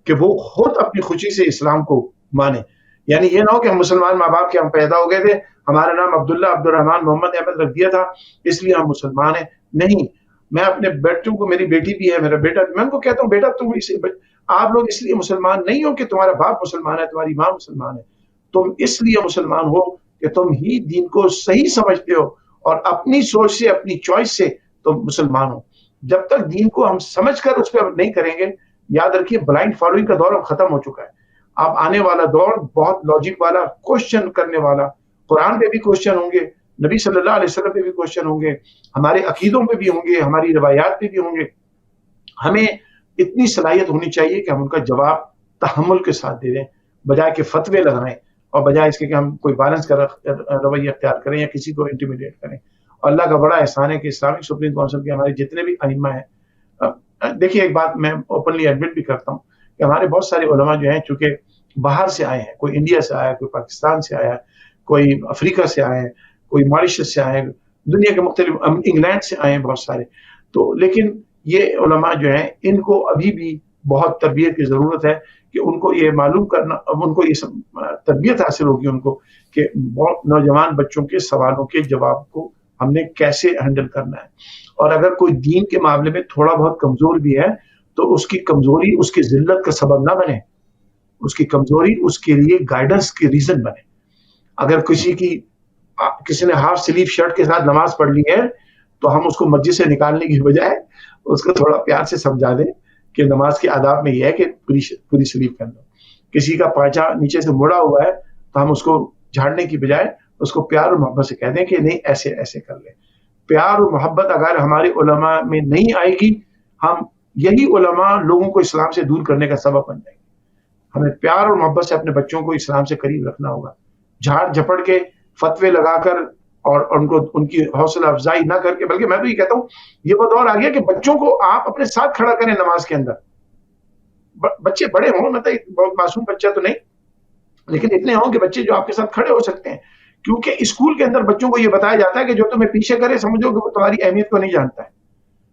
کہ وہ خود اپنی خوشی سے اسلام کو مانے. یعنی یہ نہ ہو کہ ہم مسلمان ماں باپ کے ہم پیدا ہو گئے تھے, ہمارا نام عبداللہ, عبد الرحمان, محمد, احمد رکھ دیا تھا اس لیے ہم مسلمان ہیں. نہیں, میں اپنے بچوں کو, میری بیٹی بھی ہے, میرا بیٹا بھی, میں ان کو کہتا ہوں بیٹا تم آپ لوگ اس لیے مسلمان نہیں ہو کہ تمہارا باپ مسلمان ہے, تمہاری ماں مسلمان ہے, تم اس لیے مسلمان ہو کہ تم ہی دین کو صحیح سمجھتے ہو اور اپنی سوچ سے, اپنی چوائس سے تم مسلمان ہو. جب تک دین کو ہم سمجھ کر اس پہ نہیں کریں گے, یاد رکھیے بلائنڈ فالوئنگ کا دور اب ختم ہو چکا ہے. اب آنے والا دور بہت لاجک والا، کوشچن کرنے والا، قرآن پہ بھی کوشچن ہوں گے، نبی صلی اللہ علیہ وسلم پہ بھی کوشچن ہوں گے، ہمارے عقیدوں پہ بھی ہوں گے، ہماری روایات پہ بھی ہوں گے. ہمیں اتنی صلاحیت ہونی چاہیے کہ ہم ان کا جواب تحمل کے ساتھ دے دیں، بجائے کہ فتوے لگائیں اور بجائے اس کے کہ ہم کوئی بیلنس کا رویہ اختیار کریں یا کسی کو انٹیمیڈیٹ کریں. اور اللہ کا بڑا احسان ہے کہ اسلامک سپریم کونسل کے ہمارے جتنے بھی ائمہ ہیں، دیکھیے ایک بات میں اوپنلی ایڈمٹ بھی کرتا ہوں کہ ہمارے بہت سارے علماء جو ہیں چونکہ باہر سے آئے ہیں، کوئی انڈیا سے آیا ہے، کوئی پاکستان سے آیا ہے، کوئی افریقہ سے آئے ہیں، کوئی ماریشس سے آئے ہیں، دنیا کے مختلف، انگلینڈ سے آئے ہیں بہت سارے. تو لیکن یہ علماء جو ہیں ان کو ابھی بھی بہت تربیت کی ضرورت ہے کہ ان کو یہ معلوم کرنا، اب ان کو یہ تربیت حاصل ہوگی ان کو کہ نوجوان بچوں کے سوالوں کے جواب کو ہم نے کیسے ہینڈل کرنا ہے. اور اگر کوئی دین کے معاملے میں تھوڑا بہت کمزور بھی ہے تو اس کی کمزوری اس کی ذلت کا سبب نہ بنے، اس کی کمزوری اس کے لیے گائیڈنس کی ریزن بنے. اگر کسی نے ہاف سلیو شرٹ کے ساتھ نماز پڑھ لی ہے تو ہم اس کو مسجد سے نکالنے کی بجائے اس کو تھوڑا پیار سے سمجھا دیں کہ نماز کے آداب میں یہ ہے کہ پوری سلیو پہن لو. کسی کا پاجا نیچے سے مڑا ہوا ہے تو ہم اس کو جھاڑنے کی بجائے اس کو پیار اور محبت سے کہہ دیں کہ نہیں ایسے ایسے کر لیں. پیار اور محبت اگر ہمارے علماء میں نہیں آئے گی، ہم یہی علماء لوگوں کو اسلام سے دور کرنے کا سبب بن جائیں گے. ہمیں پیار اور محبت سے اپنے بچوں کو اسلام سے قریب رکھنا ہوگا. جھاڑ جھپڑ کے فتوے لگا کر اور ان کی حوصلہ افزائی نہ کر کے، بلکہ میں تو یہ کہتا ہوں یہ وہ دور آ گیا کہ بچوں کو آپ اپنے ساتھ کھڑا کریں نماز کے اندر. بچے بڑے ہوں، مطلب بہت معصوم بچہ تو نہیں، لیکن اتنے ہوں کہ بچے جو آپ کے ساتھ کھڑے ہو سکتے ہیں. کیونکہ اسکول کے اندر بچوں کو یہ بتایا جاتا ہے کہ جو تمہیں پیچھے کرے سمجھو کہ وہ تمہاری اہمیت کو نہیں جانتا ہے.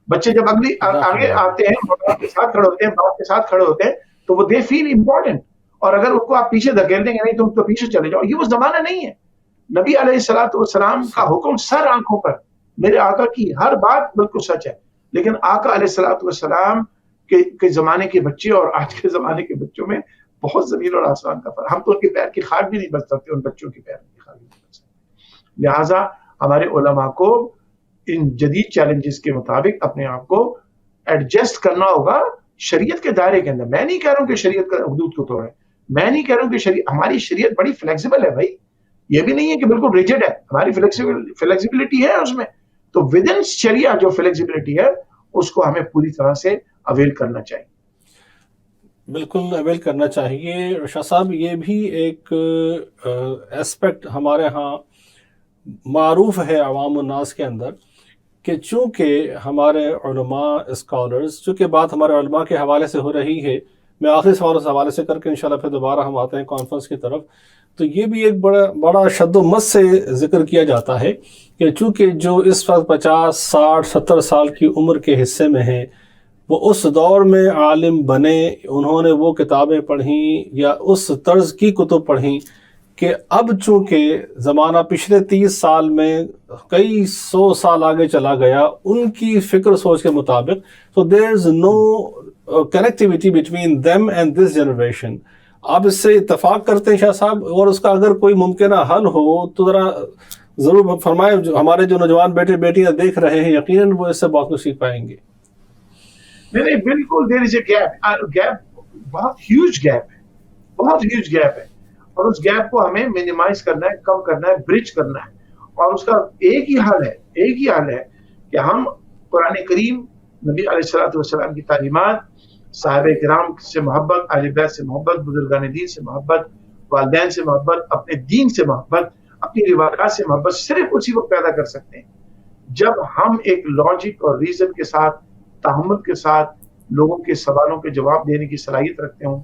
بچے جب آگے آتے ہیں، باپ کے ساتھ کھڑے ہوتے ہیں، باپ کے ساتھ کھڑے ہوتے ہیں تو وہ دے فیل امپورٹنٹ. اور اگر ان کو آپ پیچھے دھکیل دیں گے نہیں تم تو پیچھے چلے جاؤ، یہ وہ زمانہ نہیں ہے. نبی علیہ الصلوۃ والسلام کا حکم سر آنکھوں پر، میرے آقا کی ہر بات بالکل سچ ہے. لیکن آقا علیہ الصلوۃ والسلام کے زمانے کے بچے اور آج کے زمانے کے بچوں میں بہت زمین اور آسمان کا فرق. ہم تو ان کے پیر کی خاک بھی نہیں بچ سکتے، ان بچوں کے پیر کی خاک بھی نہیں بچ سکتے. لہٰذا ہمارے علماء کو ان جدید چیلنجز کے مطابق اپنے آپ کو ایڈجسٹ کرنا ہوگا شریعت کے دائرے کے اندر. میں نہیں کہہ رہا ہوں کہ شریعت کا حدود کو توڑیں، میں نہیں کہہ رہا ہوں کہ ہماری شریعت بڑی فلیکسیبل ہے بھائی، یہ بھی نہیں ہے کہ بالکل ریجڈ ہے، ہماری فلیکسیبلٹی ہے اس میں. تو ود ان شریعہ جو فلیکسیبلٹی ہے اس کو ہمیں پوری طرح سے اویل کرنا چاہیے. بالکل اویل کرنا چاہیے. شاہ صاحب یہ بھی ایک اسپیکٹ ہمارے ہاں معروف ہے عوام الناس کے اندر کہ چونکہ ہمارے علماء اسکالرز، چونکہ بات ہمارے علماء کے حوالے سے ہو رہی ہے، میں آخری سوال اس حوالے سے کر کے انشاءاللہ پھر دوبارہ ہم آتے ہیں کانفرنس کی طرف. تو یہ بھی ایک بڑا شد و مت سے ذکر کیا جاتا ہے کہ چونکہ جو اس وقت 50 60 70 سال کی عمر کے حصے میں ہیں وہ اس دور میں عالم بنے، انہوں نے وہ کتابیں پڑھیں یا اس طرز کی کتب پڑھیں کہ اب چونکہ زمانہ پچھلے 30 سال میں کئی 100 سال آگے چلا گیا ان کی فکر سوچ کے مطابق. so there is no connectivity between them and this generation. آپ اس سے اتفاق کرتے ہیں شاہ صاحب؟ اور اس کا اگر کوئی ممکنہ حل ہو تو ذرا ضرور فرمائیں. ہمارے جو نوجوان بیٹے بیٹیاں دیکھ رہے ہیں یقیناً وہ اس سے بہت کچھ سیکھ پائیں گے. نہیں بالکل، دیر از اے گیپ، بہت ہیوج گیپ ہے، بہت ہیوج گیپ ہے. اور اس گیپ کو ہمیں مینیمائز کرنا ہے، کم کرنا ہے، برج کرنا ہے. اور اس کا ایک ہی حل ہے کہ ہم قرآن کریم، نبی علیہ الصلوۃ والسلام کی تعلیمات، صحابہ کرام سے محبت، اہل بیت سے محبت، بزرگان دین سے محبت، والدین سے محبت، اپنے دین سے محبت، اپنی روایات سے محبت صرف اسی وقت پیدا کر سکتے ہیں جب ہم ایک لاجک اور ریزن کے ساتھ، تحمل کے ساتھ لوگوں کے سوالوں کے جواب دینے کی صلاحیت رکھتے ہوں.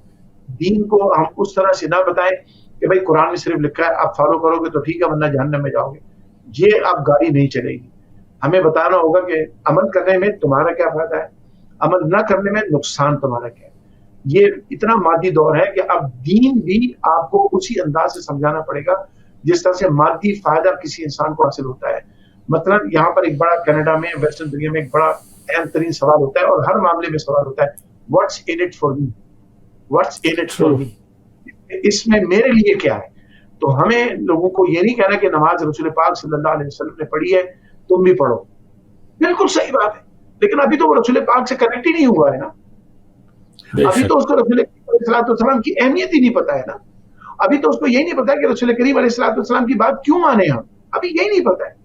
دین کو ہم اس طرح سے نہ بتائیں کہ بھائی قرآن میں صرف لکھا ہے آپ فالو کرو گے تو ٹھیک ہے ورنہ جہنم میں جاؤ گے. یہ اب گاڑی نہیں چلے گی. ہمیں بتانا ہوگا کہ عمل کرنے میں تمہارا کیا فائدہ ہے، عمل نہ کرنے میں نقصان تمہارا کیا ہے. یہ اتنا مادی دور ہے کہ اب دین بھی آپ کو اسی انداز سے سمجھانا پڑے گا جس طرح سے مادی فائدہ کسی انسان کو حاصل ہوتا ہے. مطلب یہاں پر ایک بڑا کینیڈا میں، ویسٹرن دنیا میں ایک بڑا اہم ترین سوال ہوتا ہے اور ہر معاملے میں سوال ہوتا ہے، what's in it for me, what's in it for me, اس میں میرے لیے کیا ہے. تو ہمیں لوگوں کو یہ نہیں کہنا کہ نماز رسول پاک صلی اللہ علیہ وسلم نے پڑھی ہے تم بھی پڑھو. بالکل صحیح بات ہے، لیکن ابھی تو وہ رسول پاک سے کنیکٹ ہی نہیں ہوا ہے نا. ابھی تو اس کو رسول अलैहिस्सलाम की अहमियत ही नहीं पता है ना। अभी तो उसको यही नहीं पता कि रसूल करीम अलैहिस्सलाम की बात क्यों माने हम, अभी यही नहीं पता है।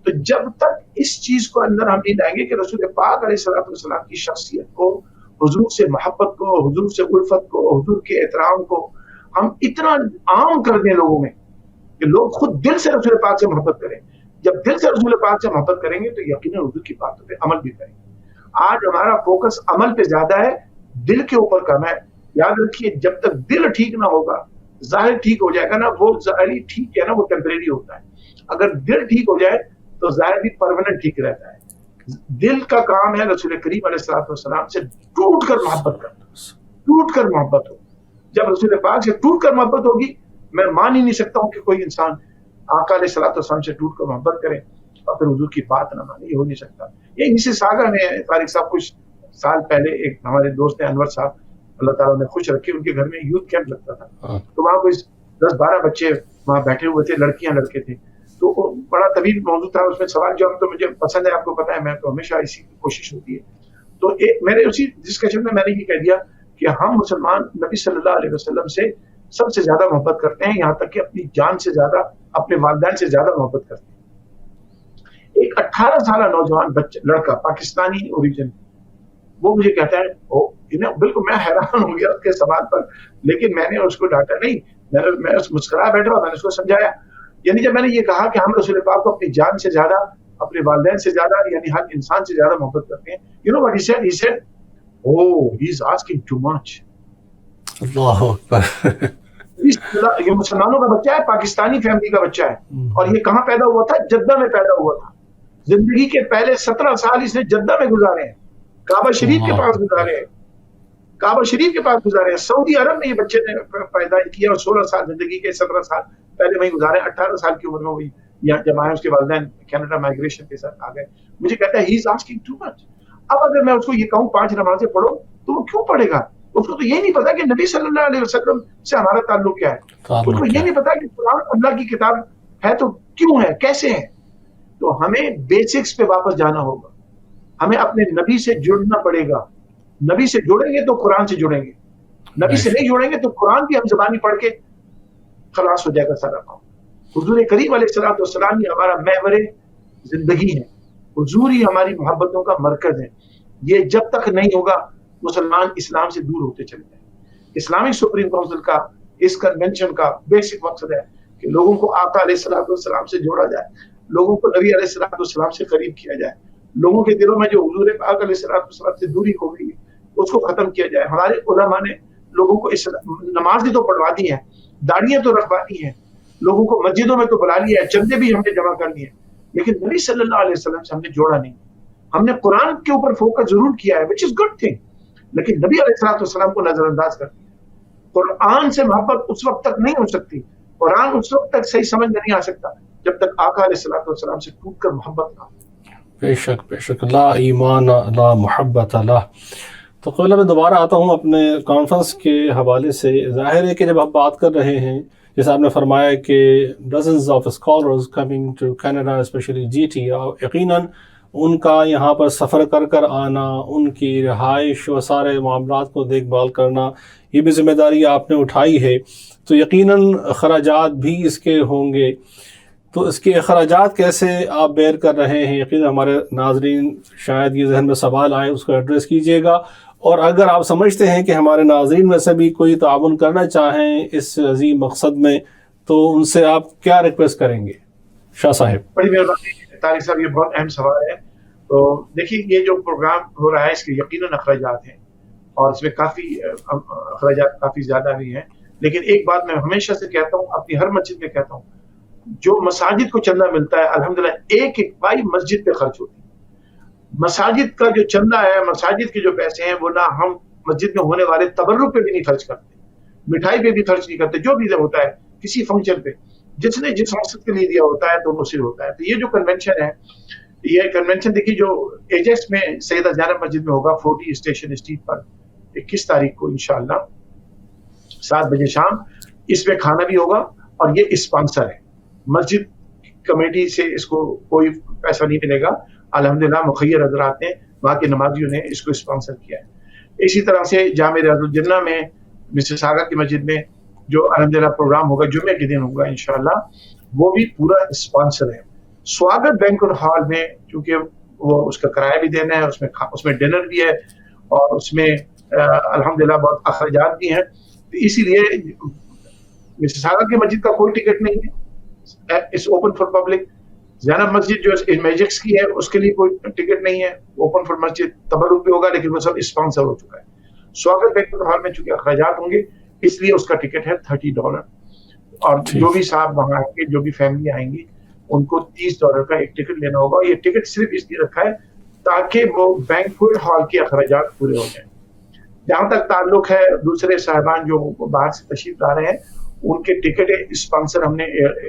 तो जब तक इस चीज को अंदर हम नहीं लाएंगे कि रसूल पाक अलैहिस्सलाम की शख्सियत को, हुजूर से मोहब्बत को, हुजूर से उल्फत को, हुजूर के एहतराम को हम इतना आम कर दें लोगों में कि लोग खुद दिल से रसूल पाक से मोहब्बत करें। जब दिल से रसूल पाक से मोहब्बत करेंगे तो यकीनन हुजूर की बातों पे अमल भी करेंगे। आज हमारा फोकस अमल पे ज्यादा है, दिल के ऊपर कम है। याद रखिए, जब तक दिल ठीक ना होगा, जाहिर ठीक हो जाएगा ना, वो जाहिर ठीक है ना, वो टेम्परेरी होता है। अगर दिल ठीक हो जाए तो जाहिर भी परमानेंट ठीक रहता है। दिल का काम है रसूल करीम अलैहिस्सलाम से टूट कर मोहब्बत करना, टूट कर मोहब्बत हो। जब रसूल पाक से टूट कर मोहब्बत होगी, मैं मान ही नहीं सकता हूँ कि कोई इंसान आका अलैहिस्सलाम से टूट कर मोहब्बत करे और फिर हुजूर की बात ना माने, ये हो नहीं सकता। ये इसी सागर में तारिक साहब कुछ साल पहले एक हमारे दोस्त हैं अनवर साहब, अल्लाह ताला ने खुश रखे, उनके घर में यूथ कैंप लगता था। तो वहाँ कोई 10-12 बच्चे वहाँ बैठे हुए थे, लड़कियां लड़के थे। तो बड़ा तवील मौजूद था, उसमें सवाल जवाब तो मुझे पसंद है, आपको पता है मैं तो हमेशा इसी की कोशिश होती है। तो मेरे उसी डिस्कशन में मैंने ये कह दिया कि हम मुसलमान नबी सल्लल्लाहु अलैहि वसल्लम से सबसे ज्यादा मोहब्बत करते हैं, यहाँ तक कि अपनी जान से ज्यादा, अपने वालिदैन से ज्यादा मोहब्बत करते हैं। एक 18 साल नौजवान बच्चा, लड़का, पाकिस्तानी ओरिजिन, वो मुझे कहता है, बिल्कुल मैं हैरान हो गया उसके सवाल पर, लेकिन मैंने उसको डांटा नहीं, मैं मुस्कुरा बैठा, मैंने उसको समझाया। यानी जब मैंने ये कहा कि हम रसूल पाक को अपनी जान से ज्यादा, अपने वालिदैन से ज्यादा, यानी हर इंसान से ज्यादा मोहब्बत करते हैं, you know what he said, oh he is asking too much. अल्लाह अकबर। ये मुसलमानों का बच्चा है, पाकिस्तानी फैमिली का बच्चा है, और ये कहाँ पैदा हुआ था? जद्दा में पैदा हुआ था। जिंदगी के पहले 17 साल इसने जद्दा में गुजारे हैं, काबा शरीफ के पास गुजारे हैं, काबा शरीफ के पास गुजारे हैं। सऊदी अरब में ये बच्चे ने पैदा किया और 16 साल जिंदगी के 17 साल पहले वहीं गुजारे। 18 साल की उम्र में वही यहाँ जब आए, उसके वालिदैन कनाडा माइग्रेशन के साथ आ गए। मुझे कहता है ही इज आस्किंग टू मच। अब अगर मैं उसको ये कहूँ 5 नमाजें पढ़ो, तो वो क्यों पढ़ेगा? उसको तो ये नहीं पता कि नबी सल्लल्लाहु अलैहि वसल्लम से हमारा ताल्लुक क्या है, उसको ये नहीं पता कि कुरान अल्लाह की किताब है तो क्यों है, कैसे है। तो हमें बेसिक्स पे वापस जाना होगा, हमें अपने नबी से जुड़ना पड़ेगा। नबी से जुड़ेंगे तो कुरान से जुड़ेंगे, नबी से नहीं जुड़ेंगे तो कुरान भी हम ज़बानी पढ़ के खलास हो जाएगा सारा काम। हुजूर करीम अलैहिस्सलाम ही हमारा महवर जिंदगी है, हुजूर ही हमारी मोहब्बतों का मरकज है। ये जब तक नहीं होगा, मुसलमान इस्लाम से दूर होते चले जाएंगे। इस्लामिक सुप्रीम काउंसिल का, इस कन्वेंशन का बेसिक मकसद है कि लोगों को आका अलैहिस्सलाम से जोड़ा जाए, लोगों को नबी अलैहिस्सलाम से करीब किया जाए, लोगों के दिलों में जो हुजूर पाक अलैहिस्सलाम से दूरी हो गई है उसको खत्म किया जाए। हमारे उलमा ने लोगों को इस नमाज़ें तो पढ़वा दी हैं, दाढ़ियां तो रखवा दी हैं, लोगों को मस्जिदों में तो बुला लिया है, चंदे भी हमने जमा कर लिए, लेकिन नबी सल्लल्लाहु अलैहि वसल्लम से हमने जोड़ा नहीं। हमने कुरान के ऊपर फोकस जरूर किया है, विच इज गुड थिंग, लेकिन नबी अलैहिस्सलाम को नजरअंदाज कर दिया। कुरान से मोहब्बत उस वक्त तक नहीं हो सकती, कुरान उस वक्त तक सही समझ में नहीं आ सकता जब तक आका अलैहिस्सलाम से टूट कर मोहब्बत ना हो। बेशक बेशक, ला ईमान ला मोहब्बत ला। तो क़िबला मैं दोबारा आता हूँ अपने कॉन्फ्रेंस के हवाले से। ज़ाहिर है कि जब आप बात कर रहे हैं, जैसे आपने फरमाया कि dozens of scholars coming to Canada, specially GT, यकीनन उनका यहाँ पर सफ़र कर कर आना, उनकी रिहाइश व सारे मामलात को देखभाल करना, ये भी ज़िम्मेदारी आपने उठाई है। तो यकीनन ख़राजात भी इसके होंगे, तो इसके अखराजात कैसे आप बेयर कर रहे हैं? यकीन हमारे नाजरीन शायद ये जहन में सवाल आए, उसको एड्रेस कीजिएगा। और अगर आप समझते हैं कि हमारे नाजरीन में से भी कोई ताउन करना चाहें इस अजीम मकसद में, तो उनसे आप क्या रिक्वेस्ट करेंगे? शाह साहब। बड़ी मेहरबानी तारिक साहब, ये बहुत अहम सवाल है। तो देखिए, ये जो प्रोग्राम हो रहा है इसके यकीनन अखराजात हैं और इसमें काफ़ी अखराजात काफ़ी ज़्यादा भी हैं, लेकिन एक बात मैं हमेशा से कहता हूँ, अपनी हर मस्जिद में कहता हूँ, जो मसाजिद को चंदा मिलता है अल्हम्दुलिल्लाह एक पाई मस्जिद पे खर्च होती है। मसाजिद का जो चंदा है, मसाजिद के जो पैसे हैं, वो ना हम मस्जिद में होने वाले तबर्रुक पे भी नहीं खर्च करते, मिठाई पे भी खर्च नहीं करते। जो भी होता है किसी फंक्शन पे जिसने जिस मकसद के लिए दिया होता है तो वो सिर्फ होता है। तो ये जो कन्वेंशन है, ये कन्वेंशन देखिए जो एजेक्स में सैयदा ज़ैनब मस्जिद में होगा 40 स्टेशन स्ट्रीट पर 21 तारीख को इंशाअल्लाह 7 बजे शाम, इसमें खाना भी होगा और ये स्पॉन्सर है, मस्जिद कमेटी से इसको कोई पैसा नहीं मिलेगा। अल्हम्दुलिल्लाह मुखय्यर हज़रात ने, वहाँ के नमाजियों ने इसको स्पॉन्सर किया है। इसी तरह से जामे रियाजुल जन्नह में मिसिसागा की मस्जिद में जो अल्हम्दुलिल्लाह प्रोग्राम होगा जुम्मे के दिन होगा इंशाल्लाह, वो भी पूरा स्पॉन्सर है। स्वागत बैंक्वेट हॉल में चूंकि वो उसका किराया भी देना है, उसमें डिनर भी है और उसमें अल्हम्दुलिल्लाह बहुत अखराजात भी हैं, तो इसीलिए मिसिसागा की मस्जिद का कोई टिकट नहीं है, it's open for public. Zainab मस्जिद जो मैजिक्स की है उसके लिए कोई टिकट नहीं है, ओपन फॉर मस्जिद तबरुक भी होगा, लेकिन वो सब स्पॉन्सर हो चुका है। स्वागत बैंक्वेट हॉल में चूंकि अखराजात होंगे इसलिए उसका टिकट है $30 और जो भी साहब वहां आएंगे, जो भी फैमिली आएंगी, उनको $30 का एक टिकट लेना होगा। ये टिकट सिर्फ इसलिए रखा है ताकि वो बैंक्वेट हॉल के अखराजात पूरे हो जाए। जहां तक ताल्लुक है दूसरे साहिबान जो बाहर से तशरीफ ला रहे हैं, उनके टिकट स्पॉन्सर हमने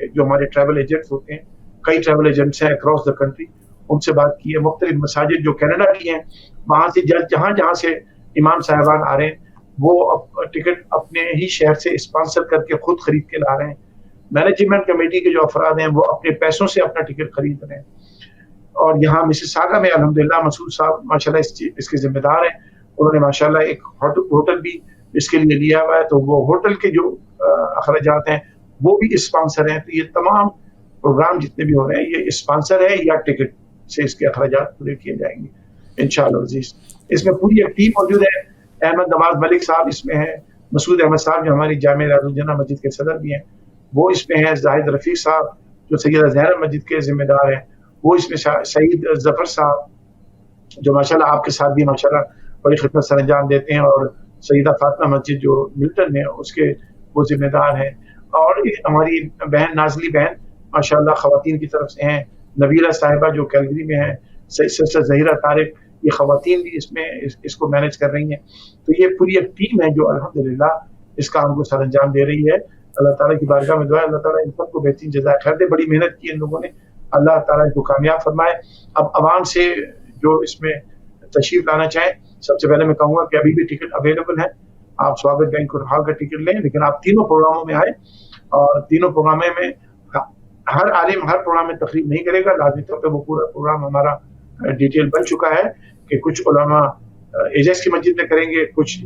जो हमारे ट्रैवल एजेंट्स होते हैं, कई ट्रैवल एजेंट्स हैं अक्रॉस द कंट्री, उनसे बात की है। मुख्तलिफ मसाजिद जो कनाडा की हैं, वहां से जहां से इमाम साहिबान आ रहे हैं, वो टिकट अपने ही शहर से स्पॉन्सर करके खुद खरीद के ला रहे हैं। मैनेजमेंट कमेटी के जो अफराद हैं वो अपने पैसों से अपना टिकट खरीद रहे हैं। और यहाँ मिसिसागा में अल्हम्दुलिल्लाह मसूद साहब माशाल्लाह इसके जिम्मेदार हैं, उन्होंने माशाल्लाह एक होटल भी इसके लिए लिया हुआ है, तो वो होटल के जो अखराजात हैं वो भी स्पॉन्सर हैं। तो ये तमाम प्रोग्राम जितने भी हो रहे हैं ये स्पॉन्सर है या टिकट से इसके अखराजात पूरे किए जाएंगे इंशाअल्लाह अज़ीज़। इसमें पूरी एक टीम मौजूद है, अहमद नवाज मलिक साहब इसमें है, मसूद अहमद साहब जो हमारी जामे रियाजुल जन्नह मस्जिद के सदर भी हैं वो इसमें है, जाहिद रफीक साहब जो सैयदा ज़हरा मस्जिद के जिम्मेदार हैं वो इसमें, सईद जफर साहब जो माशाल्लाह आपके साथ भी माशाल्लाह बड़ी खिदमत सर अंजाम देते हैं, और सईदा फातिमा मस्जिद जो मिल्टन में उसके वो जिम्मेदार हैं, और हमारी बहन नाजली बहन माशाल्लाह खवातीन की तरफ से हैं, नबीला साहिबा जो कैलगरी में है, सिस्टर ज़हीरा तारिक, ये खवातीन भी इसमें इसको मैनेज कर रही हैं। तो ये पूरी एक टीम है जो अल्हम्दुलिल्लाह इस काम को सर अंजाम दे रही है। अल्लाह ताला की बारगाह में दुआ है अल्लाह ताला इन सबको बेहतरीन जज़ाए खैर दे। बड़ी मेहनत की इन लोगों ने, अल्लाह ताला इनको कामयाब फरमाए। अब अवाम से जो इसमें तशरीफ लाना चाहें, सबसे पहले मैं कहूँगा कि अभी भी टिकट अवेलेबल है, आप स्वागत बैंक्वेट हॉल का टिकट लें, लेकिन आप तीनों प्रोग्रामों में आए, और तीनों प्रोग्रामों में हर आलिम हर प्रोग्राम में तकरीब नहीं करेगा, लाज़मी तौर पर वो पूरा प्रोग्राम हमारा डिटेल बन चुका है कि कुछ उलमा एजेस की मस्जिद में करेंगे, कुछ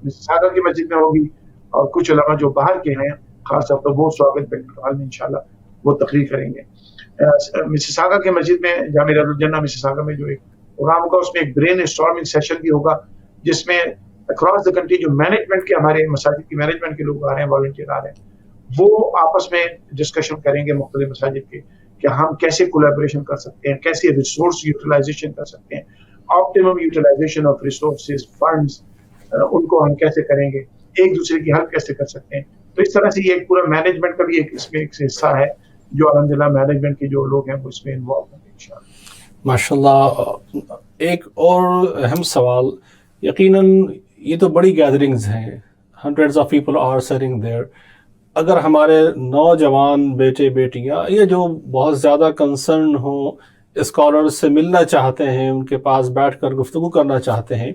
मिसिसागा की मस्जिद में होगी, और कुछ उलमा जो बाहर के हैं खास तौर पर वो स्वागत बैंक्वेट हॉल में इंशाल्लाह वो तकरीर करेंगे। मिसिसागा की मस्जिद में जामे रियाजुल जन्नह मिसिसागा में जो एक प्रोग्राम होगा उसमें एक ब्रेन स्टॉर्मिंग सेशन भी होगा, जिसमें अक्रॉस द कंट्री जो मैनेजमेंट के हमारे मसाजिद की मैनेजमेंट के लोग आ रहे हैं, वॉलंटियर आ रहे हैं, वो आपस में डिस्कशन करेंगे मुख्तलिफ मसाजिद के कि हम कैसे कोलैबोरेशन कर सकते हैं, कैसे रिसोर्स यूटिलाइजेशन कर सकते हैं, optimum utilisation of resources funds, उनको हम कैसे करेंगे, एक दूसरे की हेल्प कैसे कर सकते हैं। तो इस तरह से ये एक पूरा मैनेजमेंट का भी एक इसमें एक हिस्सा है जो अल्हम्दुलिल्लाह मैनेजमेंट के जो लोग हैं वो इसमें इन्वॉल्व होंगे इंशाअल्लाह। माशाल्लाह। एक और अहम सवाल, यकीनन ये तो बड़ी गैदरिंग्स हैं, hundreds of people are sitting there, अगर हमारे नौजवान बेटे बेटियां ये जो बहुत ज़्यादा कंसर्न हो, स्कॉलर्स से मिलना चाहते हैं, उनके पास बैठकर गुफ्तगू करना चाहते हैं,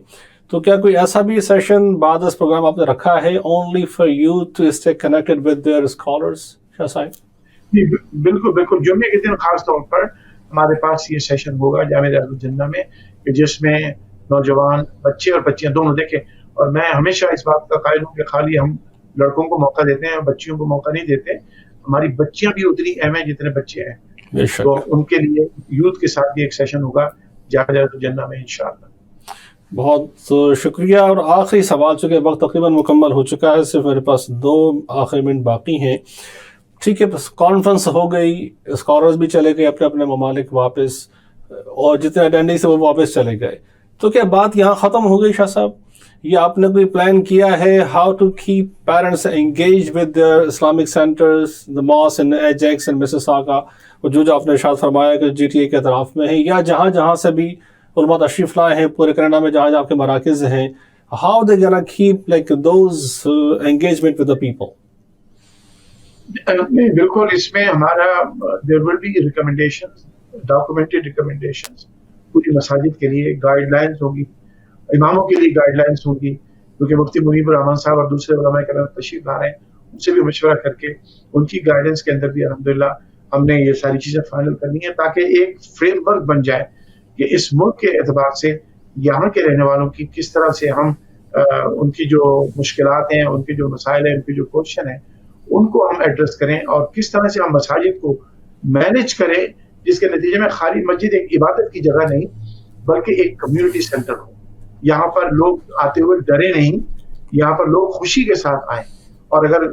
तो क्या कोई ऐसा भी सेशन बाद इस प्रोग्राम आपने रखा है only for youth to stay connected with their scholars? Shah साहब जी बिल्कुल बिल्कुल, जुम्मे के दिन खास तौर पर हमारे पास ये सेशन होगा जामे रियाजुल जन्नह में, जिसमें नौजवान बच्चे और बच्चियां दोनों देखें। और मैं हमेशा इस बात का कायल हूँ कि खाली हम लड़कों को मौका देते हैं, बच्चियों को मौका नहीं देते, हमारी बच्चियां भी उतनी अहम है जितने बच्चे हैं, तो उनके लिए यूथ के साथ भी एक सेशन होगा जामे रियाजुल जन्नह में इंशाअल्लाह। बहुत शुक्रिया। और आखिरी सवाल, चूँकि वक्त तकरीबन मुकम्मल हो चुका है, सिर्फ मेरे पास 2 आखिरी मिनट बाकी हैं। ठीक है, कॉन्फ्रेंस हो गई, स्कॉलर्स भी चले गए अपने अपने ममालिक वापस, और जितने अटेंडेंस से वो वापस चले गए, तो क्या बात यहाँ ख़त्म हो गई शाह साहब? ये आपने कोई प्लान किया है how to keep parents engage with their Islamic centres, the mosque in Ajax and Mississauga, और जो आपने इरशाद फरमाया कि GTA के अतराफ में है, या जहाँ जहाँ से भी उलमा तशरीफ लाए हैं पूरे कनाडा में, जहाँ जहाँ आपके मराकज़ हैं, how they gonna keep like those engagement with the people? नहीं बिल्कुल, इसमें हमारा there will be recommendations, documented recommendations पूरी मसाजिद के लिए, गाइडलाइंस होगी, इमामों के लिए गाइडलाइंस होगी, क्योंकि मुफ्ती मुनीबुर रहमान साहब और दूसरे उलमा किराम तशरीफ ला रहे हैं, उनसे भी मशवरा करके उनकी गाइडेंस के अंदर भी अल्हम्दुलिल्लाह हमने ये सारी चीज़ें फाइनल करनी है, ताकि एक फ्रेमवर्क बन जाए कि इस मुल्क के एतबार से यहाँ के रहने वालों की किस तरह से हम उनकी जो मुश्किलात हैं, उनके जो मसाइल हैं, उनके जो क्वेश्चन हैं, उनको हम एड्रेस करें और किस तरह से हम मसाजिद को मैनेज करें, जिसके नतीजे में खाली मस्जिद एक इबादत की जगह नहीं बल्कि एक कम्युनिटी सेंटर हो। यहाँ पर लोग आते हुए डरे नहीं, यहाँ पर लोग खुशी के साथ आए, और अगर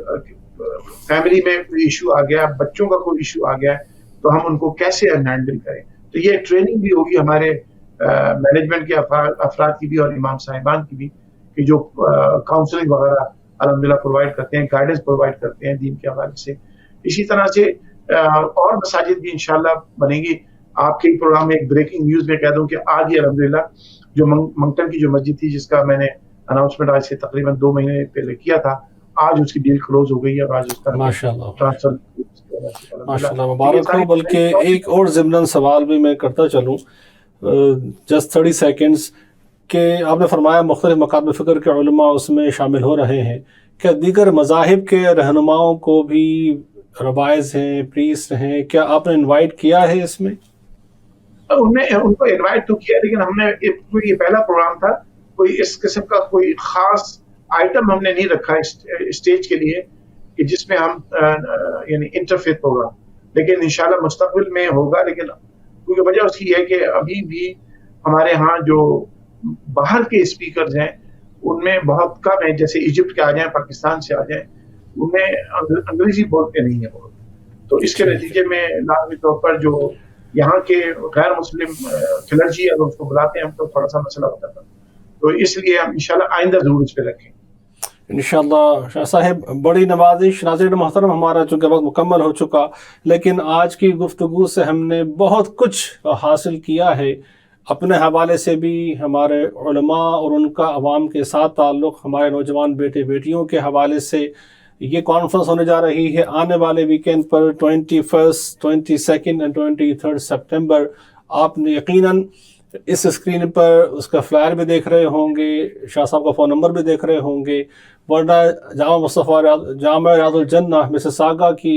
फैमिली में कोई इशू आ गया, बच्चों का कोई इशू आ गया, तो हम उनको कैसे हैंडल करें। तो ये ट्रेनिंग भी होगी हमारे मैनेजमेंट के अफराद की भी और इमाम साहिबान की भी, कि जो काउंसलिंग वगैरह अल्हम्दुलिल्लाह प्रोवाइड करते हैं, गाइडेंस प्रोवाइड करते हैं दीन के हवाले से। इसी तरह से और मसाजिद भी इंशाल्लाह बनेगी। आपके प्रोग्राम में एक ब्रेकिंग न्यूज़ में कह दूं कि आज ही अल्हम्दुलिल्लाह जो मंगटन की जो मस्जिद थी, जिसका मैंने अनाउंसमेंट आज से तकरीबन 2 महीने पहले किया था, आज उसकी डील क्लोज हो गई है और आज उसका माशाल्लाह ट्रांसफर माशाल्लाह मुबारक हो। बल्कि एक और ज़िमनन सवाल भी मैं करता चलूँ, जस्ट 30 सेकेंड्स, कि आपने फरमाया मुख्तलिफ मकाम फ़िक्र के उलमा उसमें शामिल हो रहे हैं, क्या दीगर मज़ाहिब के रहनुमाओं को भी, रबाइज़ हैं, प्रीस्ट हैं, क्या आपने इनवाइट किया है इसमें? उनको इनवाइट तो किया, लेकिन हमने ये पहला प्रोग्राम था, कोई इस किस्म का कोई खास आइटम हमने नहीं रखा स्टेज के लिए कि जिसमें हम यानी इंटरफेथ प्रोग्राम, लेकिन इंशाल्लाह मुस्तकबिल में होगा। लेकिन क्योंकि वजह उसकी है कि अभी भी हमारे यहाँ जो बाहर के स्पीकर्स हैं उनमें बहुत कम है, जैसे इजिप्ट के आ जाएं, पाकिस्तान से आ जाएं, उनमें अंग्रेजी बोलते नहीं है बहुत, तो इसके नतीजे में लाजमी तौर पर जो यहाँ के गैर मुस्लिम क्लर्जी अगर उसको बुलाते हैं हम, तो थोड़ा सा मसला होता था। तो इसलिए हम इंशाल्लाह आइंदा जरूर इस पे रखें इंशाल्लाह। शाह साहब, बड़ी नवाजिश। नाज़रीन मोहतरम, हमारा चूँकि वक्त मुकम्मल हो चुका, लेकिन आज की गुफ्तगू से हमने बहुत कुछ हासिल किया है। अपने हवाले से भी, हमारे उलमा और उनका अवाम के साथ ताल्लुक़, हमारे नौजवान बेटे बेटियों के हवाले से ये कॉन्फ्रेंस होने जा रही है आने वाले वीकेंड पर 21, 22 एंड 23 सितंबर। आपने यकीनन इस स्क्रीन पर उसका फ्लायर भी देख रहे होंगे, शाह साहब का फ़ोन नंबर भी देख रहे होंगे, वरना जामा रियादुल जन्नह मिसिसागा की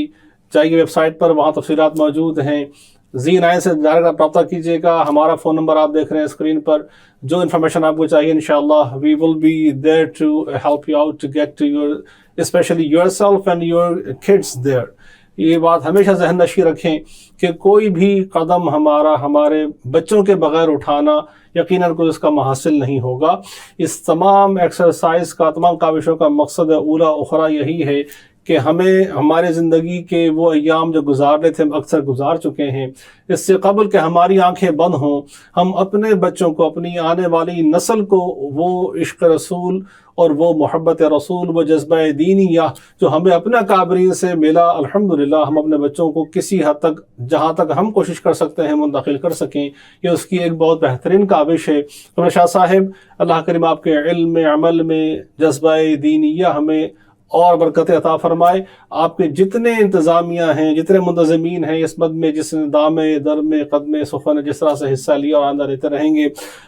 जाइए वेबसाइट पर, वहाँ तफसीलात मौजूद हैं। Z9 से डायरेक्ट रब्ता कीजिएगा। हमारा फ़ोन नंबर आप देख रहे हैं स्क्रीन पर। जो इन्फॉर्मेशन आपको चाहिए, इंशाल्लाह we will be there to help you out to get to your, specially yourself and your kids there. ये बात हमेशा जहन नशी रखें कि कोई भी कदम हमारे बच्चों के बगैर उठाना यकीनन कोई उसका मुहासिल नहीं होगा। इस तमाम एक्सरसाइज का, तमाम काविशों का मकसद ऊला उखरा यही है कि हमें हमारे ज़िंदगी के वो अय्याम जो गुजारने थे, हम अक्सर गुजार चुके हैं, इससे कबल कि हमारी आंखें बंद हों, हम अपने बच्चों को, अपनी आने वाली नस्ल को वो इश्क रसूल और वो मोहब्बत रसूल, वो जज्बा दीनिया जो हमें अपने काबरीन से मिला, अल्हम्दुलिल्लाह हम अपने बच्चों को किसी हद तक, जहाँ तक हम कोशिश कर सकते हैं, मुंतकिल कर सकें। ये उसकी एक बहुत बेहतरीन काविश है। तो शाह साहिब, अल्लाह करीम आपके इल्म में, अमल में, जज्बा दीनिया हमें और बरकत अता फरमाए। आपके जितने इंतज़ामिया हैं, जितने मुंतज़मीन हैं इस मद में, जिस दामे दर में कदम सुखन जिस तरह से हिस्सा लिया और आंदा लेते रहेंगे,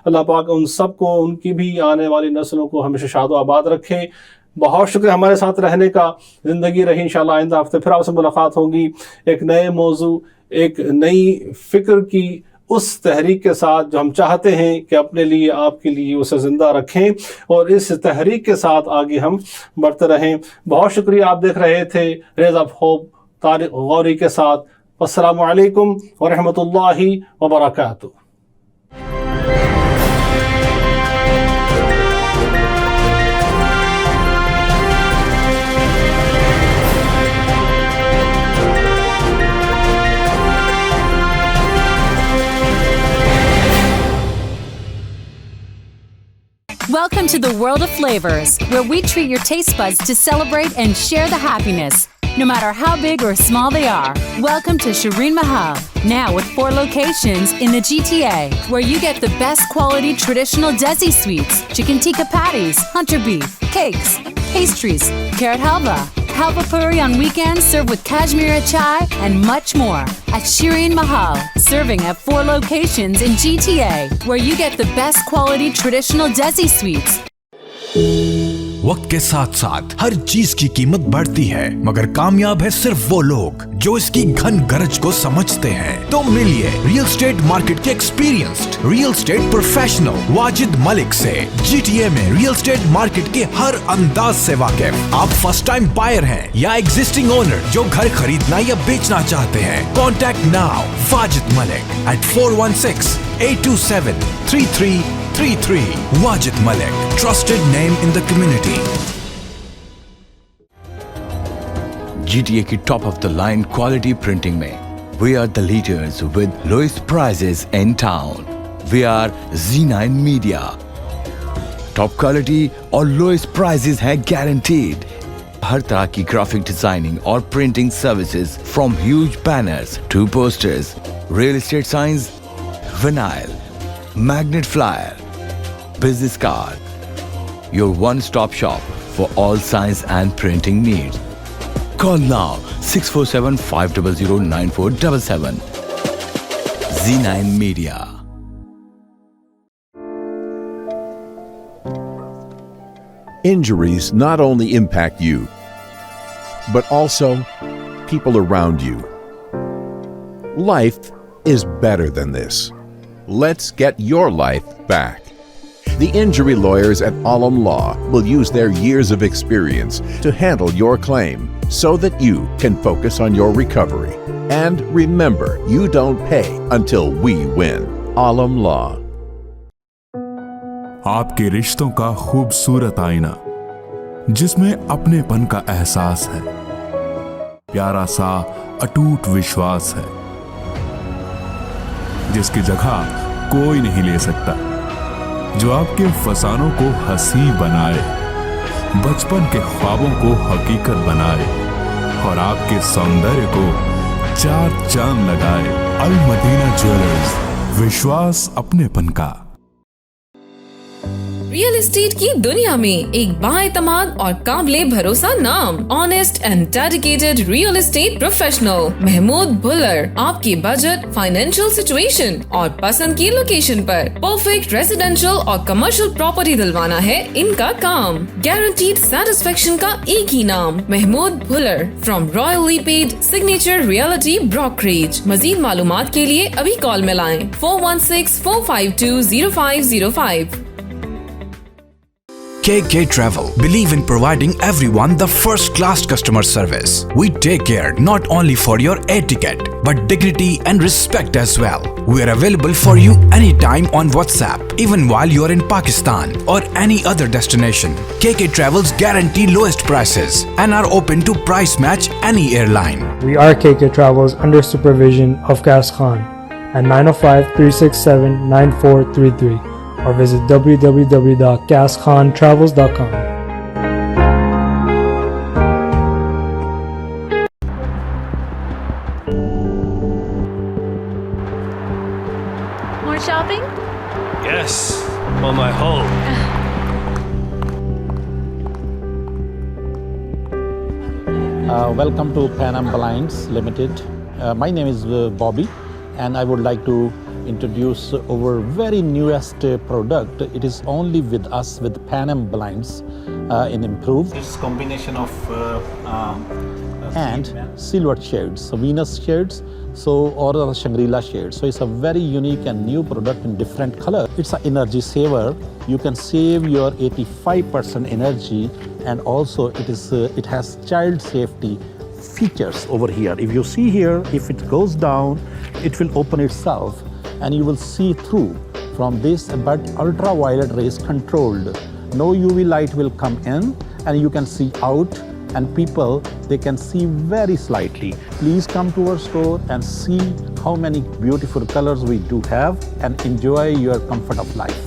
अल्लाह पाक उन सब को, उनकी भी आने वाली नस्लों को हमेशा शाद व आबाद रखे। बहुत शुक्रिया हमारे साथ रहने का। ज़िंदगी रही, इंशाअल्लाह आइंदा हफ्ते फिर आपसे मुलाकात होगी एक नए मौजू, एक नई फ़िक्र की उस तहरीक के साथ जो हम चाहते हैं कि अपने लिए, आपके लिए उसे ज़िंदा रखें, और इस तहरीक के साथ आगे हम बढ़ते रहें। बहुत शुक्रिया। आप देख रहे थे rays of hope Tariq Ghauri के साथ। अस्सलामु अलैकुम व रहमतुल्लाहि व बरकातुहू। Welcome to the world of flavors, where we treat your taste buds to celebrate and share the happiness, no matter how big or small they are. Welcome to Shireen Mahal, now with 4 locations in the GTA, where you get the best quality traditional Desi sweets, chicken tikka patties, hunter beef, cakes, pastries, carrot halva, halva puri on weekends served with Kashmiri chai, and much more. At Shireen Mahal, serving at 4 locations in GTA, where you get the best quality traditional Desi sweets. वक्त के साथ साथ हर चीज की कीमत बढ़ती है, मगर कामयाब है सिर्फ वो लोग जो इसकी घन गरज को समझते हैं। तो मिलिए रियल एस्टेट मार्केट के experienced real estate professional Wajid Malik से, GTA में रियल एस्टेट मार्केट के हर अंदाज से वाकिफ। आप फर्स्ट टाइम बायर हैं या एग्जिस्टिंग ओनर जो घर खरीदना या बेचना चाहते हैं, contact now Wajid Malik at 416-827-3333. Wajid Malik, trusted name in the community. GTA की top of the line quality printing में we are the leaders with lowest prices in town. We are Z9 Media. Top quality और lowest prices है guaranteed. हर तरह की graphic designing और printing services from huge banners to posters, real estate signs, vinyl, magnet flyer, business card. Your one-stop shop for all signs and printing needs. Call now 647-500-9477. Z9 Media. Injuries not only impact you, but also people around you. Life is better than this. Let's get your life back. The injury lawyers at Alam Law will use their years of experience to handle your claim so that you can focus on your recovery. And remember, you don't pay until we win. Alam Law. आपके रिश्तों का खूबसूरत आईना जिसमें अपनेपन का एहसास है, प्यारा सा अटूट विश्वास है, जिसकी जगह कोई नहीं ले सकता, जो आपके फसानों को हंसी बनाए, बचपन के ख्वाबों को हकीकत बनाए और आपके सौंदर्य को चार चांद लगाए। अल मदीना ज्वेलर्स, विश्वास अपनेपन का। रियल एस्टेट की दुनिया में एक बाएतमाद और काबिले भरोसा नाम, honest and dedicated real estate professional Mahmood Bhullar आपकी बजट, फाइनेंशियल सिचुएशन और पसंद की लोकेशन पर परफेक्ट रेजिडेंशियल और कमर्शियल प्रॉपर्टी दिलवाना है इनका काम। गारंटीड सेटिस्फेक्शन का एक ही नाम, महमूद भुल्लर फ्रॉम रॉयली पेड सिग्नेचर रियलिटी ब्रोकरेज। मजीद मालूमात के लिए अभी कॉल मिलाएं 416-452-0505। KK Travel believe in providing everyone the first-class customer service. We take care not only for your air ticket, but dignity and respect as well. We are available for you anytime on WhatsApp, even while you are in Pakistan or any other destination. KK Travels guarantee lowest prices and are open to price match any airline. We are KK Travels under supervision of Gas Khan at 905-367-9433. or visit www.gaskhontravels.com. More shopping? Yes, on my home. Welcome to Pan Am Blinds Limited. My name is Bobby, and I would like to introduce our very newest product. It is only with us with Pan Am Blinds in improved. It's combination of and silver shades, so Venus shades, or Shangri-La shades. So it's a very unique and new product in different color. It's an energy saver. You can save your 85% energy, and also it has child safety features over here. If you see here, if it goes down, it will open itself, and you will see through from this, but ultraviolet rays controlled. No UV light will come in, and you can see out, and people, they can see very slightly. Please come to our store and see how many beautiful colors we do have, and enjoy your comfort of life.